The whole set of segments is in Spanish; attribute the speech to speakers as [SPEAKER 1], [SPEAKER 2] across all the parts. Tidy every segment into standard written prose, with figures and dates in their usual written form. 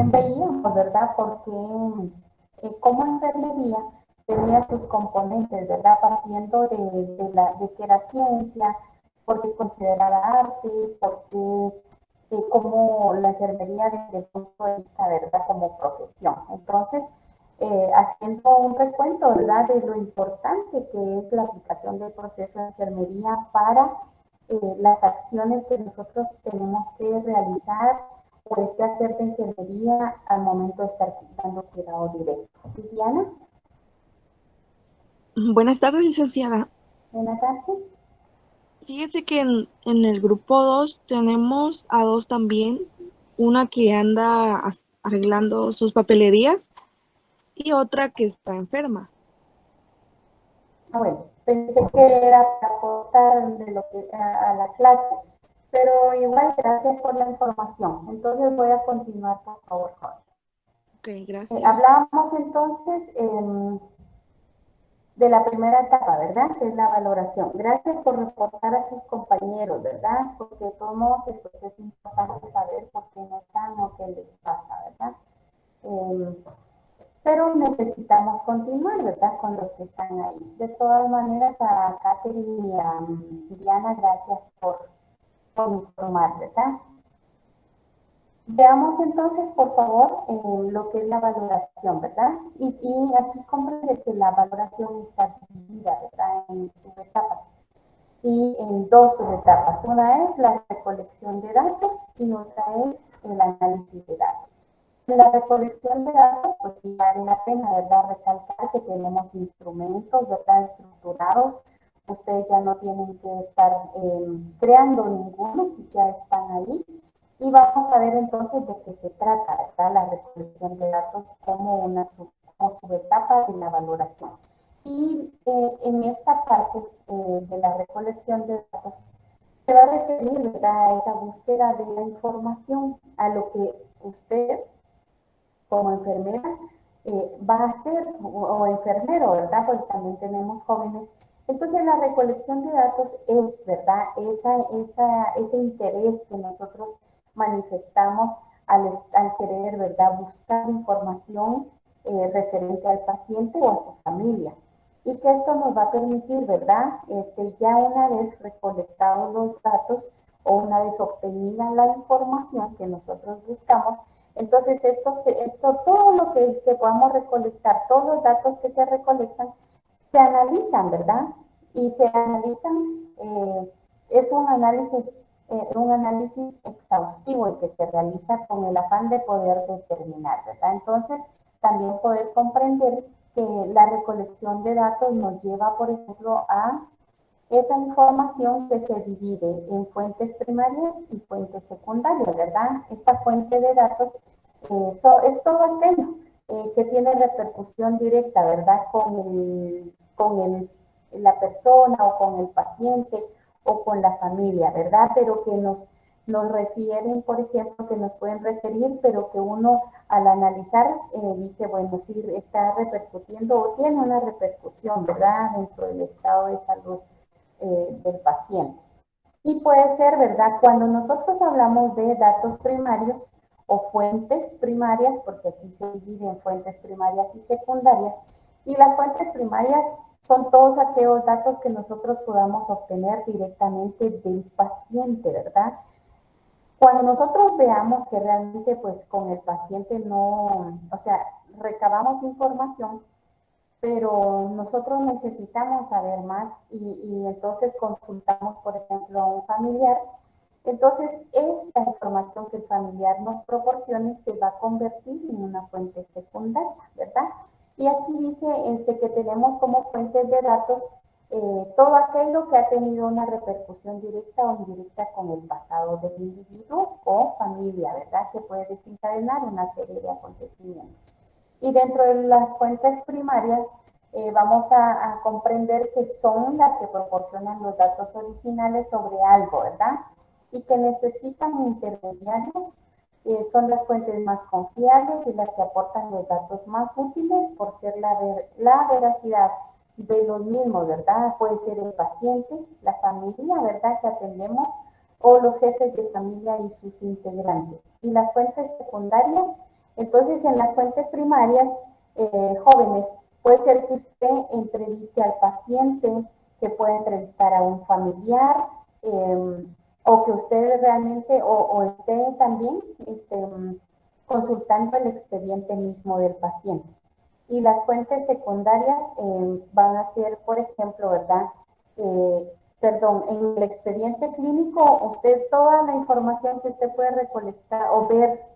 [SPEAKER 1] también veíamos, ¿verdad? Porque como enfermería tenía sus componentes, ¿verdad? Partiendo de que era ciencia, porque es considerada arte, porque como la enfermería desde el punto de vista, ¿verdad? Como profesión. Entonces, haciendo un recuento, ¿verdad? De lo importante que es la aplicación del proceso de enfermería para las acciones que nosotros tenemos que realizar o el que hacer de enfermería al momento de estar dando cuidado directo. ¿Sí, Diana?
[SPEAKER 2] Buenas tardes, licenciada.
[SPEAKER 1] Buenas tardes.
[SPEAKER 2] Fíjese que en el grupo 2 tenemos a dos también, una que anda arreglando sus papelerías y otra que está enferma.
[SPEAKER 1] Ah, bueno, pensé que era para aportar de lo que a la clase, pero igual gracias por la información. Entonces voy a continuar, por favor, Jorge.
[SPEAKER 2] Ok, gracias.
[SPEAKER 1] Hablábamos entonces de la primera etapa, ¿verdad? Que es la valoración. Gracias por reportar a sus compañeros, ¿verdad? Porque de todos modos pues, es importante saber por qué no están o qué les pasa, ¿verdad? Eh, pero necesitamos continuar, ¿verdad? Con los que están ahí. De todas maneras, a Katherine y a Diana, gracias por informar, ¿verdad? Veamos entonces, por favor, lo que es la valoración, ¿verdad? Y aquí comprende que la valoración está dividida, ¿verdad? En subetapas y en dos subetapas. Una es la recolección de datos y otra es el análisis de datos. En la recolección de datos, pues sí vale la pena, ¿verdad? Recalcar que tenemos instrumentos, ¿verdad? Estructurados. Ustedes ya no tienen que estar creando ninguno, ya están ahí. Y vamos a ver entonces de qué se trata, ¿verdad? La recolección de datos como una como subetapa de la valoración. Y en esta parte de la recolección de datos se va a referir, ¿verdad? A esa búsqueda de la información, a lo que usted como enfermera va a hacer, o enfermero, ¿verdad? Porque también tenemos jóvenes. Entonces la recolección de datos es, ¿verdad? Ese interés que nosotros manifestamos al querer, ¿verdad? Buscar información referente al paciente o a su familia. Y que esto nos va a permitir, ¿verdad? Ya una vez recolectados los datos o una vez obtenida la información que nosotros buscamos, entonces todo lo que podamos recolectar, todos los datos que se recolectan, se analizan, ¿verdad? Y se analizan, es un análisis exhaustivo el que se realiza con el afán de poder determinar, ¿verdad? Entonces, también poder comprender que la recolección de datos nos lleva, por ejemplo, a esa información que se divide en fuentes primarias y fuentes secundarias, ¿verdad? Esta fuente de datos es todo aquello que tiene repercusión directa, ¿verdad? La persona o con el paciente o con la familia, ¿verdad? Pero que nos refieren, por ejemplo, que nos pueden referir, pero que uno al analizar dice, bueno, sí está repercutiendo o tiene una repercusión, ¿verdad? Dentro del estado de salud del paciente. Y puede ser, ¿verdad? Cuando nosotros hablamos de datos primarios o fuentes primarias, porque aquí se divide en fuentes primarias y secundarias, y las fuentes primarias son todos aquellos datos que nosotros podamos obtener directamente del paciente, ¿verdad? Cuando nosotros veamos que realmente pues con el paciente no, o sea, recabamos información, pero nosotros necesitamos saber más y entonces consultamos, por ejemplo, a un familiar. Entonces, esta información que el familiar nos proporcione se va a convertir en una fuente secundaria, ¿verdad? Y aquí dice que tenemos como fuentes de datos todo aquello que ha tenido una repercusión directa o indirecta con el pasado del individuo o familia, ¿verdad? Que puede desencadenar una serie de acontecimientos. Y dentro de las fuentes primarias vamos a comprender que son las que proporcionan los datos originales sobre algo, ¿verdad? Y que necesitan intermediarios, son las fuentes más confiables y las que aportan los datos más útiles por ser la veracidad de los mismos, ¿verdad? Puede ser el paciente, la familia, ¿verdad? Que atendemos, o los jefes de familia y sus integrantes. Y las fuentes secundarias Entonces, en las fuentes primarias, jóvenes, puede ser que usted entreviste al paciente, que puede entrevistar a un familiar, o que usted realmente, o esté también consultando el expediente mismo del paciente. Y las fuentes secundarias van a ser, por ejemplo, ¿verdad? Perdón, en el expediente clínico, usted toda la información que usted puede recolectar o ver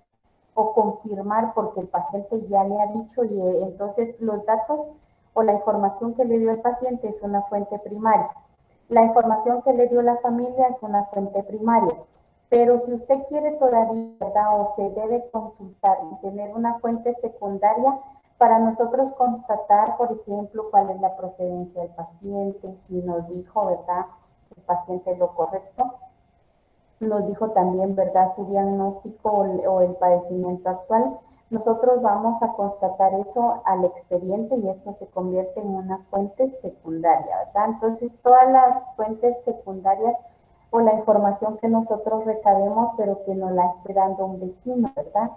[SPEAKER 1] o confirmar porque el paciente ya le ha dicho y entonces los datos o la información que le dio el paciente es una fuente primaria. La información que le dio la familia es una fuente primaria. Pero si usted quiere todavía, ¿verdad? O se debe consultar y tener una fuente secundaria para nosotros constatar, por ejemplo, cuál es la procedencia del paciente, si nos dijo, ¿verdad? El paciente es lo correcto. Nos dijo también, ¿verdad?, su diagnóstico o el padecimiento actual. Nosotros vamos a constatar eso al expediente y esto se convierte en una fuente secundaria, ¿verdad? Entonces, todas las fuentes secundarias o la información que nosotros recabemos, pero que nos la esté dando un vecino, ¿verdad?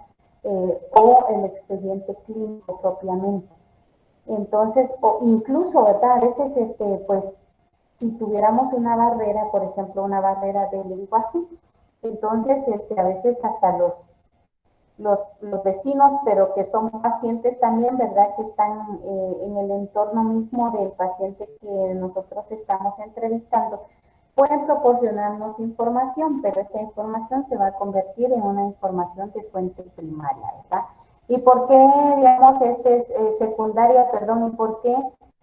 [SPEAKER 1] O el expediente clínico propiamente. Entonces, o incluso, ¿verdad? A veces, pues, si tuviéramos una barrera, por ejemplo, una barrera de lenguaje, entonces, a veces hasta los vecinos, pero que son pacientes también, ¿verdad? Que están en el entorno mismo del paciente que nosotros estamos entrevistando, pueden proporcionarnos información, pero esta información se va a convertir en una información de fuente primaria, ¿verdad? ¿Y por qué, digamos, es secundaria, perdón, y por qué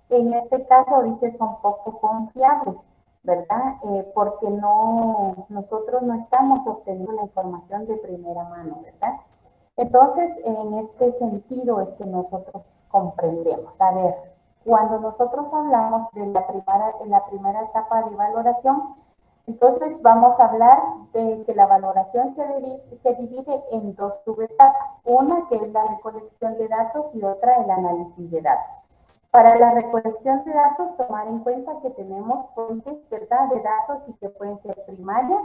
[SPEAKER 1] en este caso dice son poco confiables? ¿Verdad? Porque nosotros no estamos obteniendo la información de primera mano, ¿verdad? Entonces, en este sentido es que nosotros comprendemos. A ver, cuando nosotros hablamos de la primera etapa de valoración, entonces vamos a hablar de que la valoración se divide en dos subetapas. Una que es la recolección de datos y otra el análisis de datos. Para la recolección de datos, tomar en cuenta que tenemos fuentes, ¿verdad?, de datos y que pueden ser primarias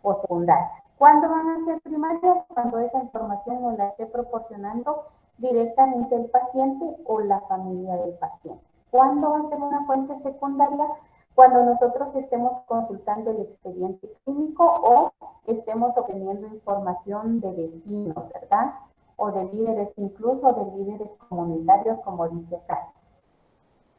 [SPEAKER 1] o secundarias. ¿Cuándo van a ser primarias? Cuando esa información nos la esté proporcionando directamente el paciente o la familia del paciente. ¿Cuándo va a ser una fuente secundaria? Cuando nosotros estemos consultando el expediente clínico o estemos obteniendo información de vecinos, ¿verdad? O de líderes, incluso de líderes comunitarios, como dice acá.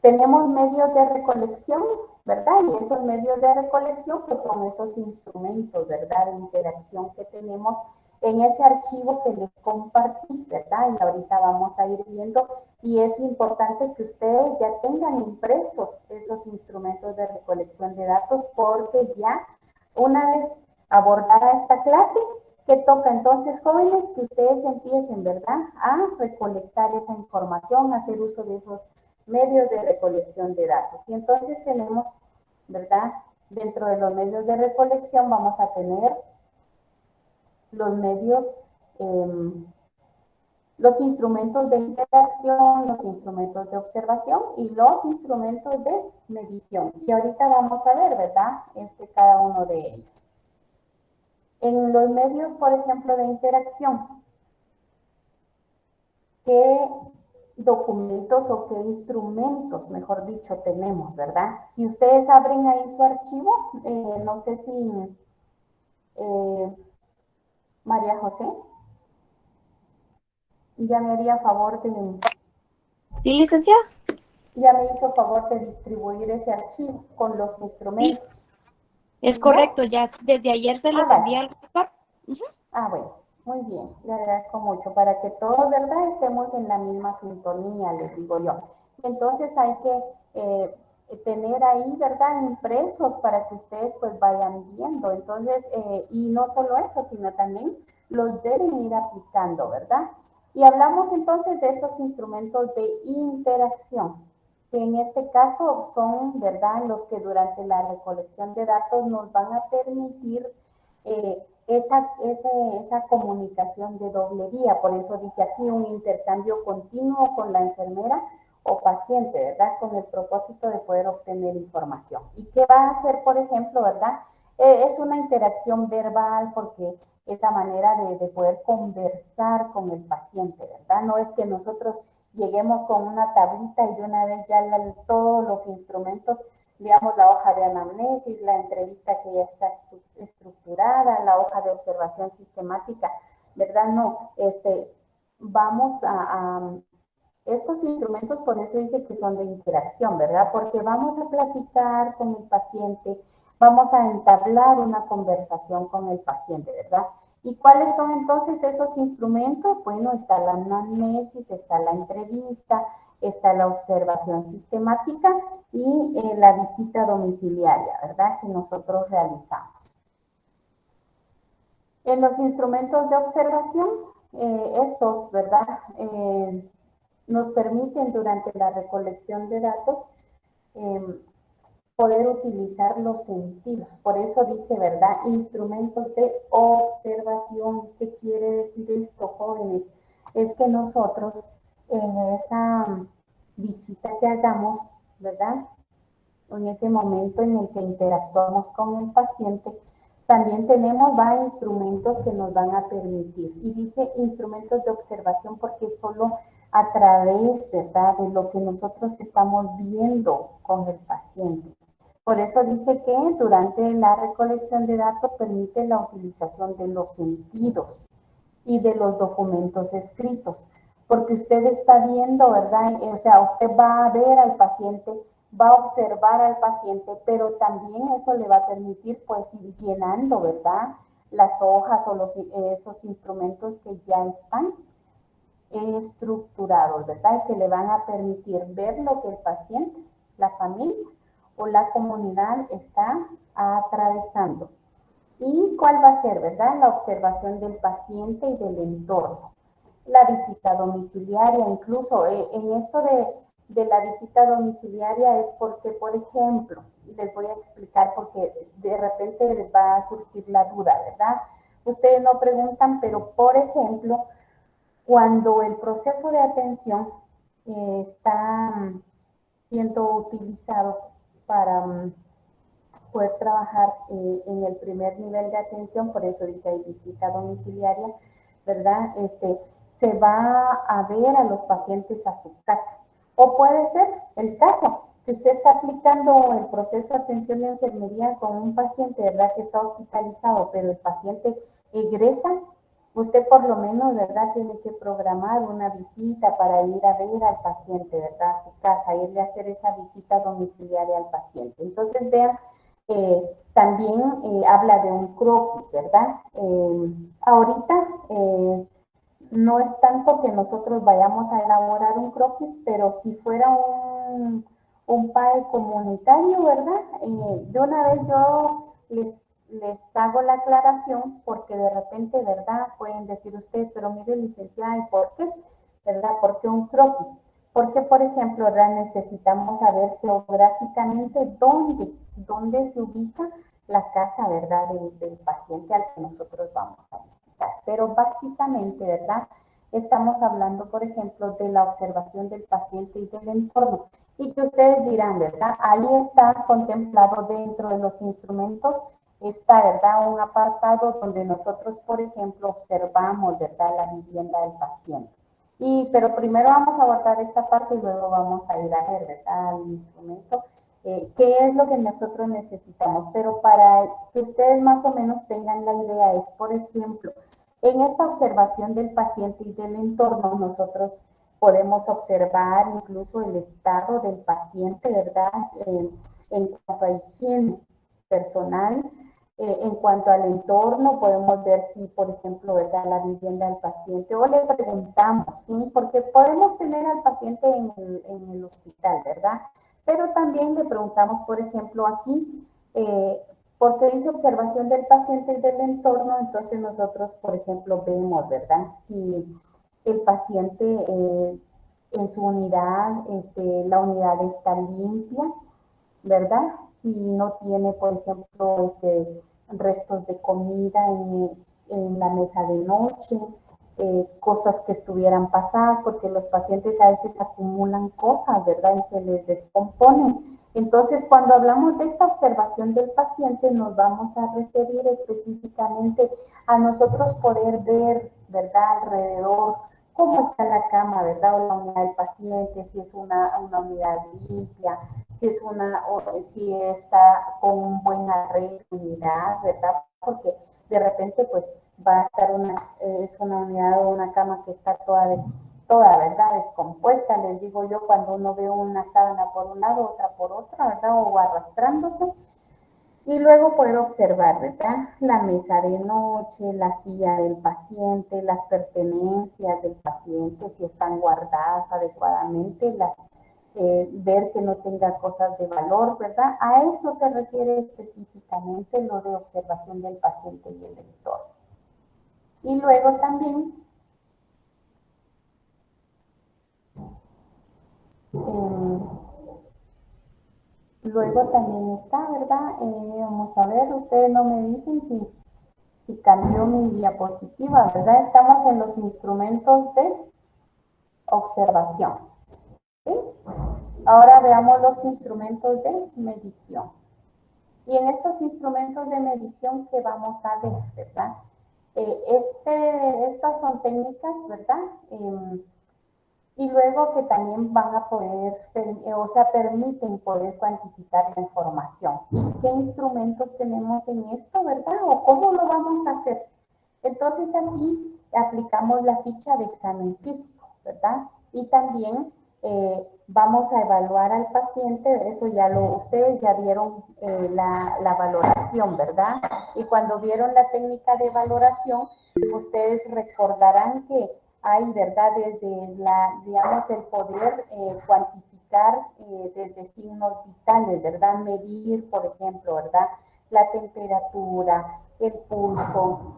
[SPEAKER 1] Tenemos medios de recolección, ¿verdad? Y esos medios de recolección pues son esos instrumentos, ¿verdad?, de interacción que tenemos en ese archivo que les compartí, ¿verdad? Y ahorita vamos a ir viendo, y es importante que ustedes ya tengan impresos esos instrumentos de recolección de datos, porque ya una vez abordada esta clase, que toca entonces, jóvenes, que ustedes empiecen, ¿verdad?, a recolectar esa información, a hacer uso de esos medios de recolección de datos. Y entonces tenemos, ¿verdad? Dentro de los medios de recolección vamos a tener los medios, los instrumentos de interacción, los instrumentos de observación y los instrumentos de medición. Y ahorita vamos a ver, ¿verdad?, cada uno de ellos. En los medios, por ejemplo, de interacción, ¿qué documentos o qué instrumentos, mejor dicho, tenemos, ¿verdad? Si ustedes abren ahí su archivo, no sé si María José ya me haría favor de,
[SPEAKER 3] ¿Sí, licenciada?
[SPEAKER 1] ya me hizo favor de distribuir ese archivo con los
[SPEAKER 3] Sí,
[SPEAKER 1] instrumentos.
[SPEAKER 3] es
[SPEAKER 1] ¿Ya?
[SPEAKER 3] correcto, ya desde ayer se los
[SPEAKER 1] Vale.
[SPEAKER 3] envía al WhatsApp.
[SPEAKER 1] Bueno, muy bien, le agradezco mucho para que todos, ¿verdad?, estemos en la misma sintonía, les digo yo. Entonces hay que tener ahí, ¿verdad?, impresos para que ustedes pues vayan viendo. Entonces, y no solo eso, sino también los deben ir aplicando, ¿verdad? Y hablamos entonces de estos instrumentos de interacción, que en este caso son, ¿verdad?, los que durante la recolección de datos nos van a permitir esa comunicación de doble vía. Por eso dice aquí un intercambio continuo con la enfermera o paciente, ¿verdad?, con el propósito de poder obtener información. ¿Y qué va a hacer, por ejemplo, verdad, Es una interacción verbal porque esa manera de poder conversar con el paciente, ¿verdad? No es que nosotros lleguemos con una tablita y de una vez ya todos los instrumentos, digamos, la hoja de anamnesis, la entrevista que ya está estructurada, la hoja de observación sistemática, ¿verdad? No, vamos a estos instrumentos, por eso dice que son de interacción, ¿verdad? Porque vamos a platicar con el paciente, vamos a entablar una conversación con el paciente, ¿verdad? ¿Y cuáles son entonces esos instrumentos? Bueno, está la anamnesis, está la entrevista, está la observación sistemática y la visita domiciliaria, ¿verdad? Que nosotros realizamos. En los instrumentos de observación, estos, ¿verdad? Nos permiten durante la recolección de datos poder utilizar los sentidos. Por eso dice, ¿verdad? Instrumentos de observación. ¿Qué quiere decir esto, jóvenes? Es que nosotros en esa visita que hagamos, ¿verdad? En ese momento en el que interactuamos con el paciente, también tenemos varios instrumentos que nos van a permitir. Y dice instrumentos de observación porque solo a través, ¿verdad?, de lo que nosotros estamos viendo con el paciente. Por eso dice que durante la recolección de datos permite la utilización de los sentidos y de los documentos escritos, porque usted está viendo, ¿verdad? O sea, usted va a ver al paciente, va a observar al paciente, pero también eso le va a permitir, pues, ir llenando, ¿verdad? Las hojas o esos instrumentos que ya están estructurados, ¿verdad? Que le van a permitir ver lo que el paciente, la familia o la comunidad está atravesando. ¿Y cuál va a ser, verdad? La observación del paciente y del entorno. La visita domiciliaria, incluso en esto de la visita domiciliaria es porque, por ejemplo, les voy a explicar porque de repente les va a surgir la duda, ¿verdad? Ustedes no preguntan, pero por ejemplo, cuando el proceso de atención está siendo utilizado para poder trabajar en el primer nivel de atención, por eso dice ahí visita domiciliaria, ¿verdad? Se va a ver a los pacientes a su casa. O puede ser el caso que usted está aplicando el proceso de atención de enfermería con un paciente, ¿verdad? Que está hospitalizado, pero el paciente egresa. Usted por lo menos, ¿verdad? Tiene que programar una visita para ir a ver al paciente, ¿verdad? A su casa, irle a hacer esa visita domiciliaria al paciente. Entonces, vean, también habla de un croquis, ¿verdad? Ahorita no es tanto que nosotros vayamos a elaborar un croquis, pero si fuera un PAE comunitario, ¿verdad? De una vez yo les hago la aclaración porque de repente, ¿verdad? Pueden decir ustedes, pero mire, licenciada, ¿y por qué? ¿Verdad? ¿Por qué un croquis? Porque, por ejemplo, ¿verdad? Necesitamos saber geográficamente dónde se ubica la casa, ¿verdad? Del paciente al que nosotros vamos a visitar. Pero básicamente, ¿verdad? Estamos hablando, por ejemplo, de la observación del paciente y del entorno. Y que ustedes dirán, ¿verdad? Ahí está contemplado dentro de los instrumentos, está, ¿verdad? Un apartado donde nosotros, por ejemplo, observamos, ¿verdad? La vivienda del paciente. Pero primero vamos a abordar esta parte y luego vamos a ir a ver, ¿verdad? Al instrumento. ¿Qué es lo que nosotros necesitamos? Pero para que ustedes más o menos tengan la idea es, por ejemplo, en esta observación del paciente y del entorno, nosotros podemos observar incluso el estado del paciente, ¿verdad? En cuanto a higiene personal, en cuanto al entorno, podemos ver si, por ejemplo, ¿verdad? La vivienda del paciente, o le preguntamos, ¿sí? Porque podemos tener al paciente en el hospital, ¿verdad? Pero también le preguntamos, por ejemplo, aquí, porque dice observación del paciente y del entorno, entonces nosotros, por ejemplo, vemos, ¿verdad? Si el paciente en su unidad, la unidad está limpia, ¿verdad? Si no tiene, por ejemplo, restos de comida en la mesa de noche, cosas que estuvieran pasadas, porque los pacientes a veces acumulan cosas, ¿verdad? Y se les descomponen. Entonces, cuando hablamos de esta observación del paciente, nos vamos a referir específicamente a nosotros poder ver, ¿verdad?, alrededor, cómo está la cama, ¿verdad?, o la unidad del paciente, si es una unidad limpia, si es si está con un buen arreglo de unidad, ¿verdad? Porque de repente, pues, va a estar es una unidad o una cama que está toda, ¿verdad?, descompuesta, les digo yo, cuando uno ve una sábana por un lado, otra por otra, ¿verdad?, o arrastrándose, y luego poder observar, ¿verdad?, la mesa de noche, la silla del paciente, las pertenencias del paciente, si están guardadas adecuadamente, ver que no tenga cosas de valor, ¿verdad? A eso se refiere específicamente lo de observación del paciente y el entorno. Y luego también está, ¿verdad? Vamos a ver, ustedes no me dicen si cambió mi diapositiva, ¿verdad? Estamos en los instrumentos de observación, ¿sí? Ahora veamos los instrumentos de medición. Y en estos instrumentos de medición que vamos a ver, ¿verdad? Estas son técnicas, ¿verdad? Y luego que también van a poder, permiten poder cuantificar la información. ¿Y qué instrumentos tenemos en esto, verdad? ¿O cómo lo vamos a hacer? Entonces aquí aplicamos la ficha de examen físico, ¿verdad? Y también vamos a evaluar al paciente, eso ustedes ya vieron la valoración, ¿verdad? Y cuando vieron la técnica de valoración, ustedes recordarán que hay, ¿verdad? Desde digamos, el poder cuantificar desde signos vitales, ¿verdad? Medir, por ejemplo, ¿verdad? La temperatura, el pulso,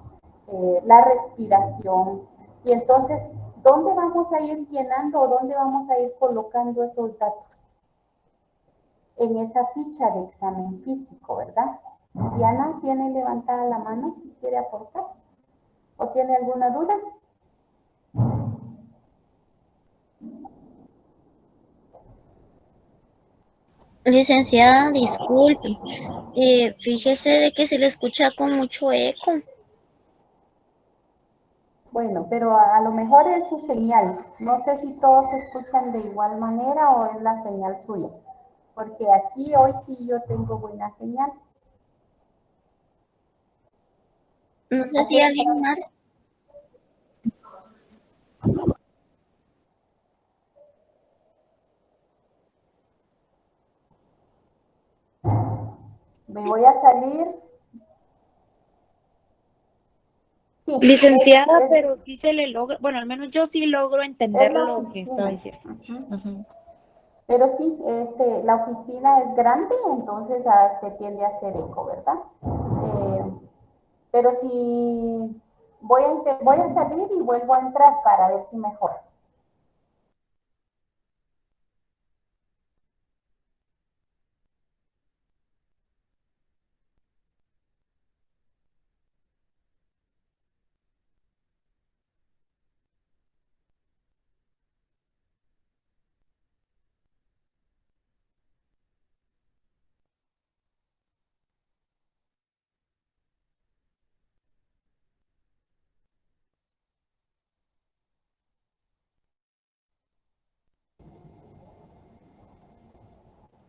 [SPEAKER 1] la respiración. Y entonces, ¿dónde vamos a ir llenando o dónde vamos a ir colocando esos datos? En esa ficha de examen físico, ¿verdad? Diana, ¿tiene levantada la mano? ¿Quiere aportar? ¿O tiene alguna duda?
[SPEAKER 4] Licenciada, disculpe, fíjese de que se le escucha con mucho eco.
[SPEAKER 1] Bueno, pero a lo mejor es su señal. No sé si todos se escuchan de igual manera o es la señal suya. Porque aquí hoy sí yo tengo buena señal.
[SPEAKER 4] No sé si alguien más.
[SPEAKER 1] Me voy a salir. Sí,
[SPEAKER 3] Licenciada, pero sí se le logra, bueno, al menos yo sí logro entender
[SPEAKER 1] es la
[SPEAKER 3] lo que está
[SPEAKER 1] oficina.
[SPEAKER 3] diciendo. Ujú.
[SPEAKER 1] Pero sí, la oficina es grande, entonces se tiende a hacer eco, ¿verdad? Pero si voy a salir y vuelvo a entrar para ver si mejora.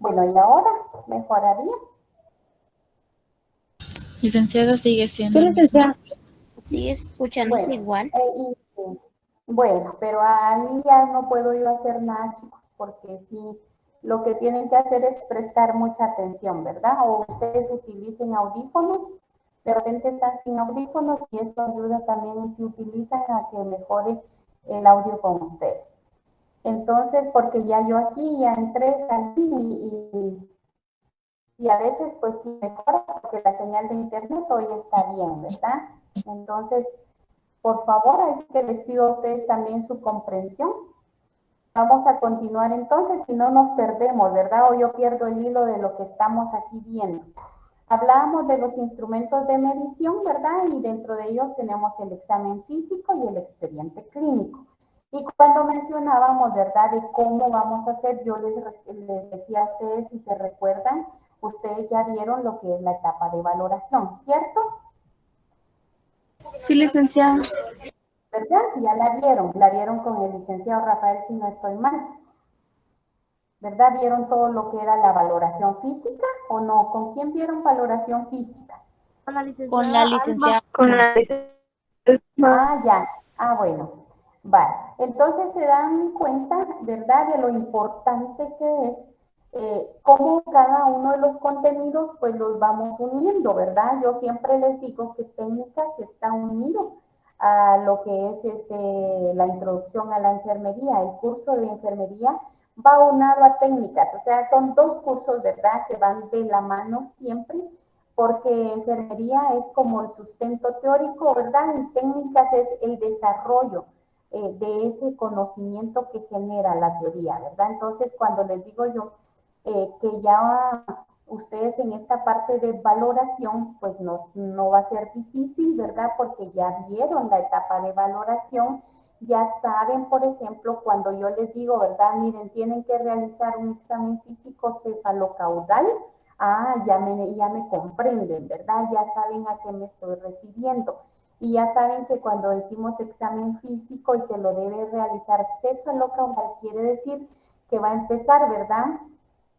[SPEAKER 1] Bueno, ¿y ahora mejoraría?
[SPEAKER 5] Licenciada, sigue siendo
[SPEAKER 3] Sí,
[SPEAKER 5] el mismo.
[SPEAKER 3] licenciada.
[SPEAKER 4] Sigue escuchándose
[SPEAKER 1] Bueno,
[SPEAKER 4] igual.
[SPEAKER 1] bueno, pero ahí ya no puedo yo hacer nada, chicos, porque sí, lo que tienen que hacer es prestar mucha atención, ¿verdad? O ustedes utilicen audífonos, de repente están sin audífonos y eso ayuda también si utilizan a que mejore el audio con ustedes. Entonces, porque ya yo aquí ya entré, salí y a veces pues sí mejora porque la señal de internet hoy está bien, ¿verdad? Entonces, por favor, es que les pido a ustedes también su comprensión. Vamos a continuar entonces, si no nos perdemos, ¿verdad? O yo pierdo el hilo de lo que estamos aquí viendo. Hablábamos de los instrumentos de medición, ¿verdad? Y dentro de ellos tenemos el examen físico y el expediente clínico. Y cuando mencionábamos, ¿verdad?, de cómo vamos a hacer, yo les decía a ustedes, si se recuerdan, ustedes ya vieron lo que es la etapa de valoración, ¿cierto?
[SPEAKER 2] Sí, licenciada.
[SPEAKER 1] ¿Verdad? Ya la vieron con el licenciado Rafael, si no estoy mal. ¿Verdad? ¿Vieron todo lo que era la valoración física o no? ¿Con quién vieron valoración física?
[SPEAKER 3] Con la licenciada
[SPEAKER 5] Con la licenciada.
[SPEAKER 2] Con la
[SPEAKER 1] Ah, ya. Ah, bueno. Vale. Entonces se dan cuenta, ¿verdad?, de lo importante que es cómo cada uno de los contenidos, pues los vamos uniendo, ¿verdad? Yo siempre les digo que técnicas está unido a lo que es la introducción a la enfermería. El curso de enfermería va unado a técnicas, o sea, son dos cursos, ¿verdad?, que van de la mano siempre, porque enfermería es como el sustento teórico, ¿verdad? Y técnicas es el desarrollo de ese conocimiento que genera la teoría, ¿verdad? Entonces, cuando les digo yo que ya ustedes en esta parte de valoración, pues no va a ser difícil, ¿verdad? Porque ya vieron la etapa de valoración, ya saben, por ejemplo, cuando yo les digo, ¿verdad? Miren, tienen que realizar un examen físico cefalocaudal. Ah, ya me comprenden, ¿verdad? Ya saben a qué me estoy refiriendo. Y ya saben que cuando decimos examen físico y que lo debe realizar cefalocaudal, quiere decir que va a empezar, ¿verdad?,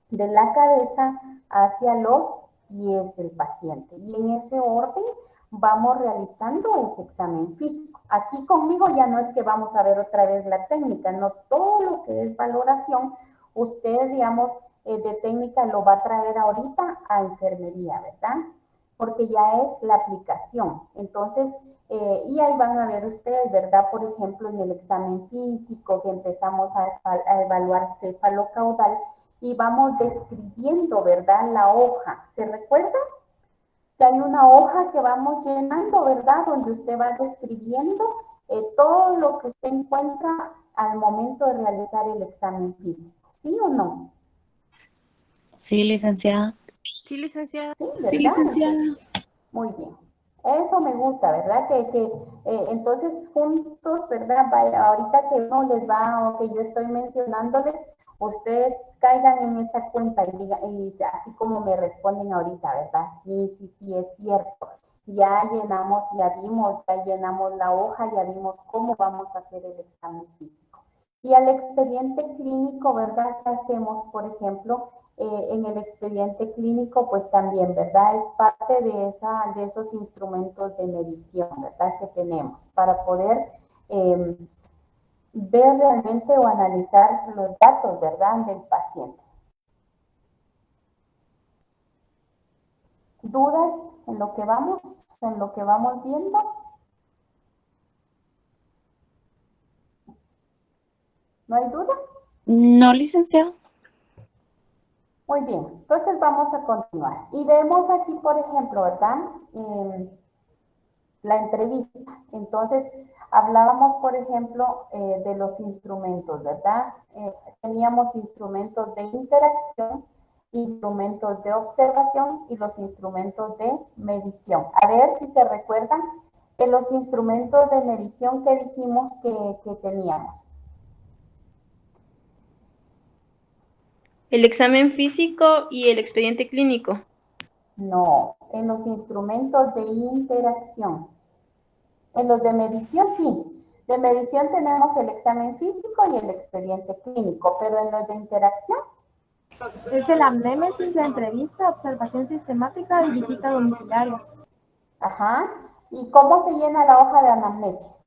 [SPEAKER 1] de la cabeza hacia los pies del paciente. Y en ese orden vamos realizando ese examen físico. Aquí conmigo ya no es que vamos a ver otra vez la técnica, no, todo lo que es valoración, usted, digamos, de técnica lo va a traer ahorita a enfermería, ¿verdad? Porque ya es la aplicación. Entonces, y ahí van a ver ustedes, ¿verdad? Por ejemplo, en el examen físico que empezamos a evaluar cefalocaudal y vamos describiendo, ¿verdad?, la hoja. ¿Se recuerda? Que hay una hoja que vamos llenando, ¿verdad?, donde usted va describiendo todo lo que usted encuentra al momento de realizar el examen físico. ¿Sí o no?
[SPEAKER 5] Sí, licenciada.
[SPEAKER 3] Sí, licenciada.
[SPEAKER 1] Sí,
[SPEAKER 2] Sí,
[SPEAKER 1] ¿verdad?
[SPEAKER 2] licenciada.
[SPEAKER 1] Muy bien. Eso me gusta, ¿verdad? Entonces juntos, ¿verdad? Vaya, ahorita que uno les va o que yo estoy mencionándoles, ustedes caigan en esa cuenta y así como me responden ahorita, ¿verdad? Sí, sí, sí, es cierto. Ya llenamos, ya vimos, ya llenamos la hoja, ya vimos cómo vamos a hacer el examen físico. Y al expediente clínico, ¿verdad? ¿Qué hacemos, por ejemplo? En el expediente clínico, pues también, ¿verdad? Es parte de esos instrumentos de medición, ¿verdad? Que tenemos para poder ver realmente o analizar los datos, ¿verdad? Del paciente. ¿Dudas en lo que vamos viendo? ¿No hay dudas?
[SPEAKER 5] No, licenciada.
[SPEAKER 1] Muy bien, entonces vamos a continuar. Y vemos aquí, por ejemplo, ¿verdad? La entrevista. Entonces, hablábamos, por ejemplo, de los instrumentos, ¿verdad? Teníamos instrumentos de interacción, instrumentos de observación y los instrumentos de medición. A ver si se recuerdan de los instrumentos de medición que dijimos que teníamos.
[SPEAKER 6] El examen físico y el expediente clínico.
[SPEAKER 1] No, en los instrumentos de interacción. En los de medición, sí. De medición tenemos el examen físico y el expediente clínico, pero en los de interacción.
[SPEAKER 7] Es el anamnesis, la entrevista, observación sistemática y visita domiciliaria.
[SPEAKER 1] Ajá. ¿Y cómo se llena la hoja de anamnesis?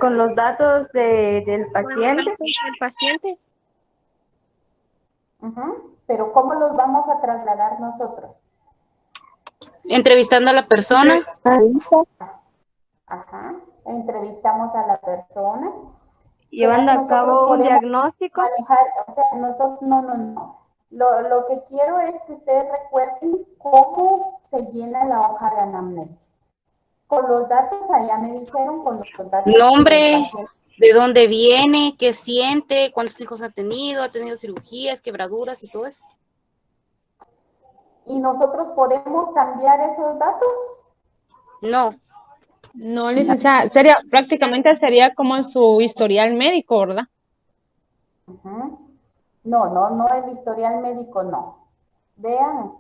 [SPEAKER 7] Con los datos del paciente.
[SPEAKER 3] El paciente.
[SPEAKER 1] Pero ¿cómo los vamos a trasladar nosotros?
[SPEAKER 8] Entrevistando a la persona.
[SPEAKER 1] Ajá. Entrevistamos a la persona.
[SPEAKER 2] Llevando a cabo un diagnóstico.
[SPEAKER 1] Manejar, o sea, nosotros, no. Lo que quiero es que ustedes recuerden cómo se llena la hoja de anamnesis. Con los datos, allá me dijeron, con los datos.
[SPEAKER 8] Nombre, de dónde viene, qué siente, cuántos hijos ha tenido cirugías, quebraduras y todo eso.
[SPEAKER 1] ¿Y nosotros podemos cambiar esos datos?
[SPEAKER 8] No,
[SPEAKER 9] No, licenciada, sería, prácticamente sería como su historial médico, ¿verdad?
[SPEAKER 1] Ujú. No, el historial médico no. Vean,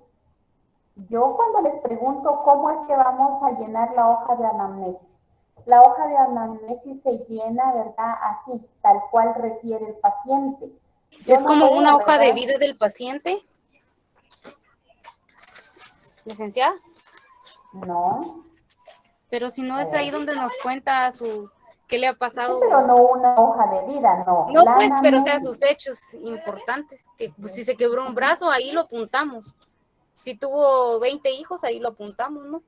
[SPEAKER 1] yo cuando les pregunto cómo es que vamos a llenar la hoja de anamnesis, la hoja de anamnesis se llena, ¿verdad? Así, tal cual refiere el paciente. Yo
[SPEAKER 8] es
[SPEAKER 1] no
[SPEAKER 8] como una
[SPEAKER 1] veo,
[SPEAKER 8] hoja de
[SPEAKER 1] ¿verdad?
[SPEAKER 8] vida del paciente, licenciada.
[SPEAKER 1] No,
[SPEAKER 8] Pero si no
[SPEAKER 1] a
[SPEAKER 8] es ahí
[SPEAKER 1] ver.
[SPEAKER 8] donde nos cuenta qué le ha
[SPEAKER 1] Sí, pero
[SPEAKER 8] pasado.
[SPEAKER 1] no una hoja de vida, no.
[SPEAKER 8] No,
[SPEAKER 1] La
[SPEAKER 8] pues, pero o sea,
[SPEAKER 1] anamnesis.
[SPEAKER 8] sus hechos importantes, que pues, si se quebró un brazo, ahí lo apuntamos. Si tuvo 20 hijos, ahí lo apuntamos, ¿no?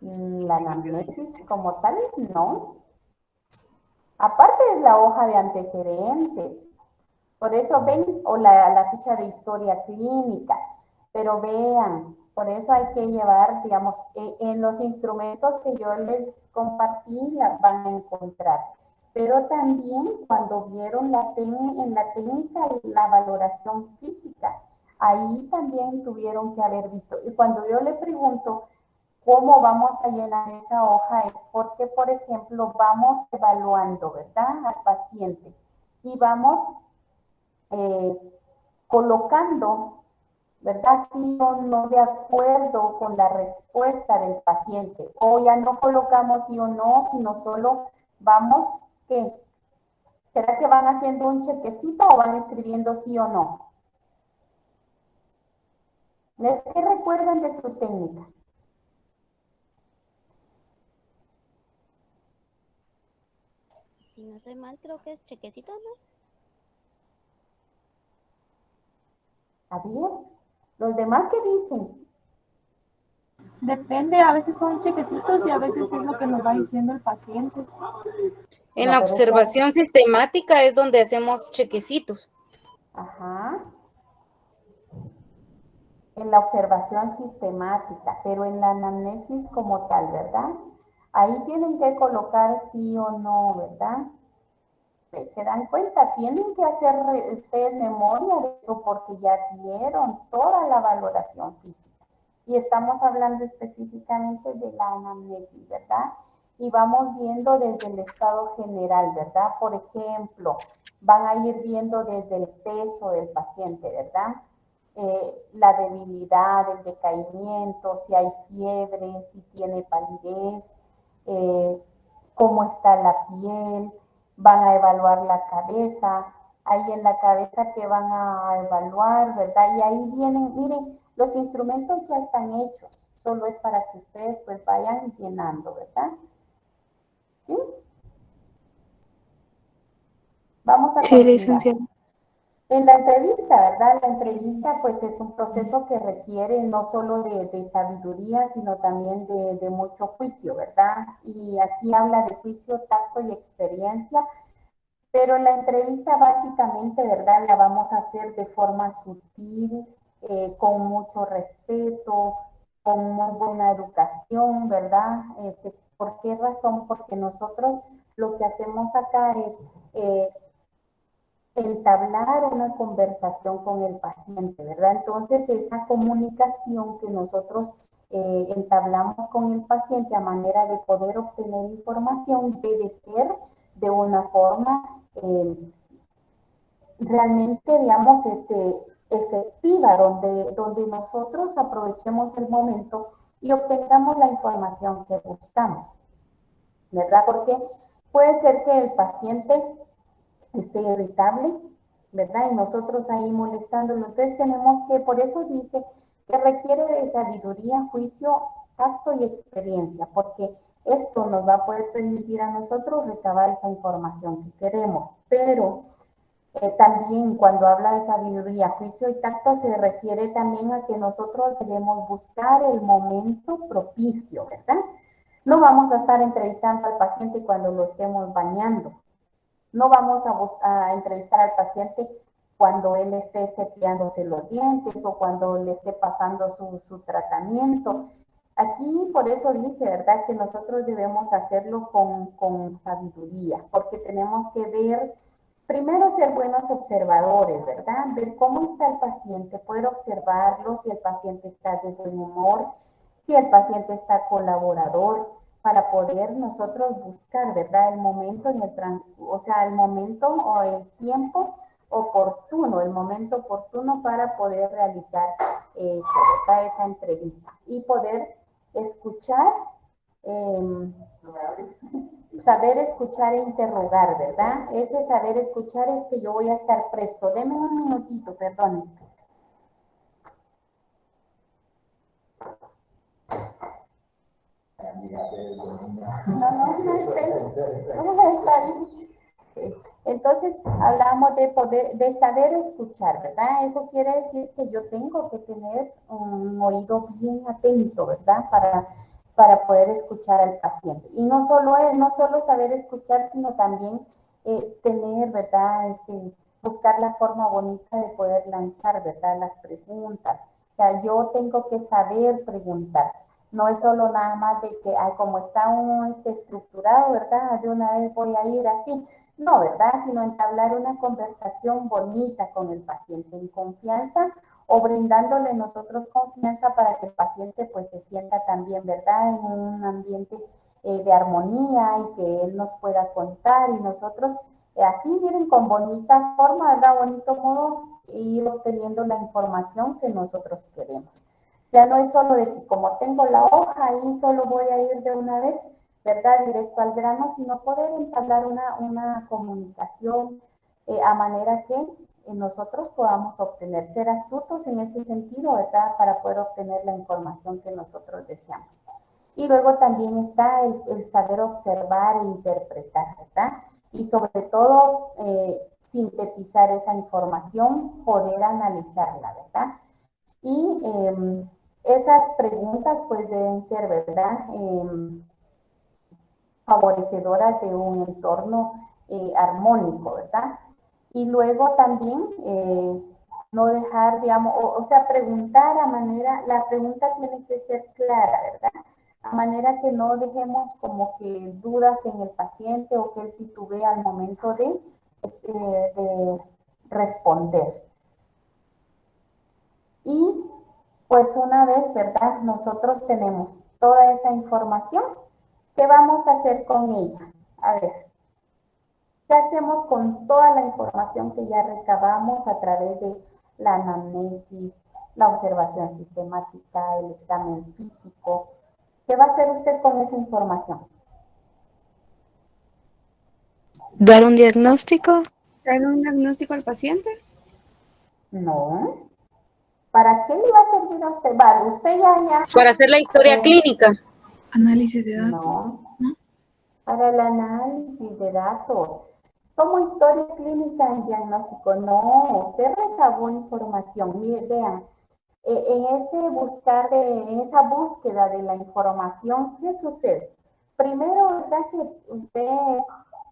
[SPEAKER 1] La anamnesis como tal, no. Aparte es la hoja de antecedentes. Por eso ven, o la ficha de historia clínica. Pero vean, por eso hay que llevar, digamos, en los instrumentos que yo les compartí, la van a encontrar. Pero también cuando vieron en la técnica la valoración física, ahí también tuvieron que haber visto. Y cuando yo le pregunto cómo vamos a llenar esa hoja es porque, por ejemplo, vamos evaluando, ¿verdad? Al paciente y vamos eh, colocando, ¿verdad? Sí o no de acuerdo con la respuesta del paciente. O ya no colocamos sí o no, sino solo vamos, ¿qué? ¿Será que van haciendo un chequecito o van escribiendo sí o no? ¿Qué recuerdan de su técnica?
[SPEAKER 4] Si no estoy mal, creo que es chequecito, ¿no?
[SPEAKER 1] A ver, los demás qué dicen.
[SPEAKER 7] Depende, a veces son chequecitos y a veces es lo que nos va diciendo el paciente.
[SPEAKER 8] En
[SPEAKER 1] No,
[SPEAKER 8] la
[SPEAKER 1] pero es que,
[SPEAKER 8] observación sistemática es donde hacemos chequecitos.
[SPEAKER 1] ajá, en la observación sistemática, pero en la anamnesis como tal, ¿verdad? Ahí tienen que colocar sí o no, ¿verdad? Se dan cuenta, tienen que hacer ustedes memoria de eso porque ya vieron toda la valoración física. Y estamos hablando específicamente de la anamnesis, ¿verdad? Y vamos viendo desde el estado general, ¿verdad? Por ejemplo, van a ir viendo desde el peso del paciente, ¿verdad? La debilidad, el decaimiento, si hay fiebre, si tiene palidez, eh, cómo está la piel, van a evaluar la cabeza, ahí en la cabeza que van a evaluar, ¿verdad? Y ahí vienen, miren, los instrumentos ya están hechos, solo es para que ustedes pues vayan llenando, ¿verdad? ¿Sí? Vamos a
[SPEAKER 2] Sí,
[SPEAKER 1] continuar.
[SPEAKER 2] licenciada.
[SPEAKER 1] En la entrevista, ¿verdad? La entrevista pues es un proceso que requiere no solo de sabiduría, sino también de mucho juicio, ¿verdad? Y aquí habla de juicio, tacto y experiencia, pero la entrevista básicamente, ¿verdad? La vamos a hacer de forma sutil, con mucho respeto, con muy buena educación, ¿verdad? ¿Por qué razón? Porque nosotros lo que hacemos acá es entablar una conversación con el paciente, ¿verdad? Entonces, esa comunicación que nosotros entablamos con el paciente a manera de poder obtener información debe ser de una forma realmente, digamos, efectiva, donde nosotros aprovechemos el momento y obtengamos la información que buscamos, ¿verdad? Porque puede ser que el paciente esté irritable, ¿verdad? Y nosotros ahí molestándolo. Entonces tenemos que, por eso dice que requiere de sabiduría, juicio, tacto y experiencia, porque esto nos va a poder permitir a nosotros recabar esa información que queremos. Pero también cuando habla de sabiduría, juicio y tacto se refiere también a que nosotros debemos buscar el momento propicio, ¿verdad? No vamos a estar entrevistando al paciente cuando lo estemos bañando. No vamos a entrevistar al paciente cuando él esté cepillándose los dientes o cuando le esté pasando su tratamiento. Aquí por eso dice, ¿verdad?, que nosotros debemos hacerlo con sabiduría, porque tenemos que ver, primero ser buenos observadores, ¿verdad? Ver cómo está el paciente, poder observarlo, si el paciente está de buen humor, si el paciente está colaborador, para poder nosotros buscar, ¿verdad? El momento o sea, el momento o el tiempo oportuno, el momento oportuno para poder realizar eso, ¿verdad? Esa entrevista y poder escuchar, saber escuchar e interrogar, ¿verdad? Ese saber escuchar es que yo voy a estar presto. Deme un minutito, perdón. Está bien. Entonces, hablamos de poder, de saber escuchar, ¿verdad? Eso quiere decir que yo tengo que tener un oído bien atento, ¿verdad? Para poder escuchar al paciente. Y no solo saber escuchar, sino también tener, ¿verdad? Buscar la forma bonita de poder lanzar, ¿verdad? Las preguntas. O sea, yo tengo que saber preguntar. No es solo nada más de que, como está uno estructurado, ¿verdad? De una vez voy a ir así. No, ¿verdad? Sino entablar una conversación bonita con el paciente en confianza o brindándole nosotros confianza para que el paciente pues se sienta también, ¿verdad? En un ambiente de armonía y que él nos pueda contar y nosotros así, miren, con bonita forma, ¿verdad? Bonito modo, ir obteniendo la información que nosotros queremos. Ya no es solo de que como tengo la hoja ahí solo voy a ir de una vez, ¿verdad? Directo al grano, sino poder entablar una comunicación a manera que nosotros podamos obtener, ser astutos en ese sentido, ¿verdad? Para poder obtener la información que nosotros deseamos. Y luego también está el saber observar e interpretar, ¿verdad? Y sobre todo sintetizar esa información, poder analizarla, ¿verdad? Y esas preguntas pues deben ser, ¿verdad? Favorecedoras de un entorno armónico, ¿verdad? Y luego también no dejar, digamos, o sea, preguntar a manera, la pregunta tiene que ser clara, ¿verdad? A manera que no dejemos como que dudas en el paciente o que él titubee al momento de responder. Y pues una vez, ¿verdad? Nosotros tenemos toda esa información. ¿Qué vamos a hacer con ella? A ver, ¿qué hacemos con toda la información que ya recabamos a través de la anamnesis, la observación sistemática, el examen físico? ¿Qué va a hacer usted con esa información?
[SPEAKER 2] ¿Dar un diagnóstico? ¿Dar un diagnóstico al paciente?
[SPEAKER 1] No. ¿Para qué le va a servir a usted? Vale, usted ya.
[SPEAKER 8] Para hacer la historia clínica.
[SPEAKER 10] Análisis de datos.
[SPEAKER 1] No. Para el análisis de datos. Como historia clínica en diagnóstico, no, usted recabó información. Mire, vean, en esa búsqueda de la información, ¿qué sucede? Primero, ¿verdad? Que usted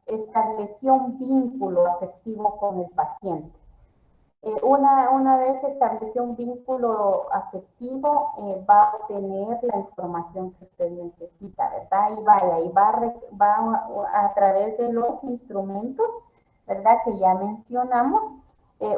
[SPEAKER 1] estableció un vínculo afectivo con el paciente. Una vez estableció un vínculo afectivo, va a obtener la información que usted necesita, ¿verdad? Y va a través de los instrumentos, ¿verdad? Que ya mencionamos,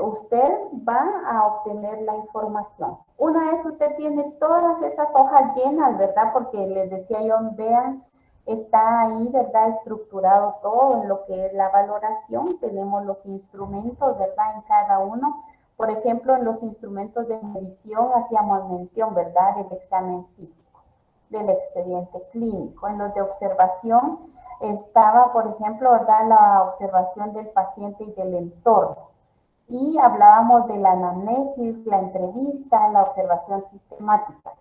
[SPEAKER 1] usted va a obtener la información. Una vez usted tiene todas esas hojas llenas, ¿verdad? Porque les decía yo, vean, está ahí, ¿verdad? Estructurado todo en lo que es la valoración. Tenemos los instrumentos, ¿verdad? En cada uno. Por ejemplo, en los instrumentos de medición hacíamos mención, ¿verdad? Del examen físico, del expediente clínico. En los de observación estaba, por ejemplo, ¿verdad? La observación del paciente y del entorno. Y hablábamos de la anamnesis, la entrevista, la observación sistemática.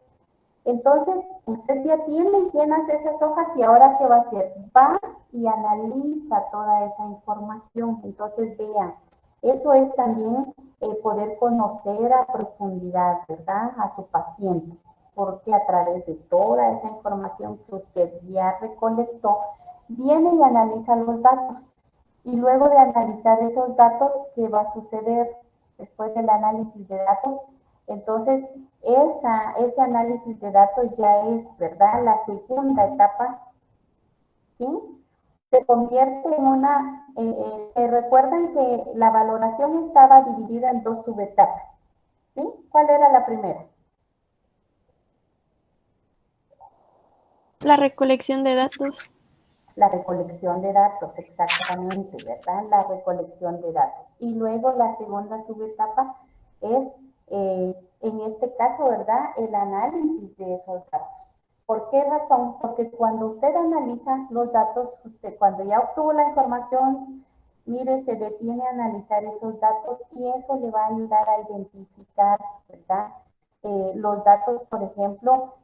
[SPEAKER 1] Entonces, usted ya tiene llenas esas hojas y ahora ¿qué va a hacer? Va y analiza toda esa información. Entonces, vean, eso es también poder conocer a profundidad, ¿verdad? A su paciente, porque a través de toda esa información que usted ya recolectó, viene y analiza los datos. Y luego de analizar esos datos, ¿qué va a suceder después del análisis de datos? Entonces, ese análisis de datos ya es, ¿verdad? La segunda etapa, ¿sí? Se convierte en se recuerdan que la valoración estaba dividida en dos subetapas, ¿sí? ¿Cuál era la primera?
[SPEAKER 11] La recolección de datos.
[SPEAKER 1] La recolección de datos, exactamente, ¿verdad? La recolección de datos. Y luego la segunda subetapa es, en este caso, ¿verdad? El análisis de esos datos. ¿Por qué razón? Porque cuando usted analiza los datos, usted cuando ya obtuvo la información, mire, se detiene a analizar esos datos y eso le va a ayudar a identificar, ¿verdad? Los datos, por ejemplo,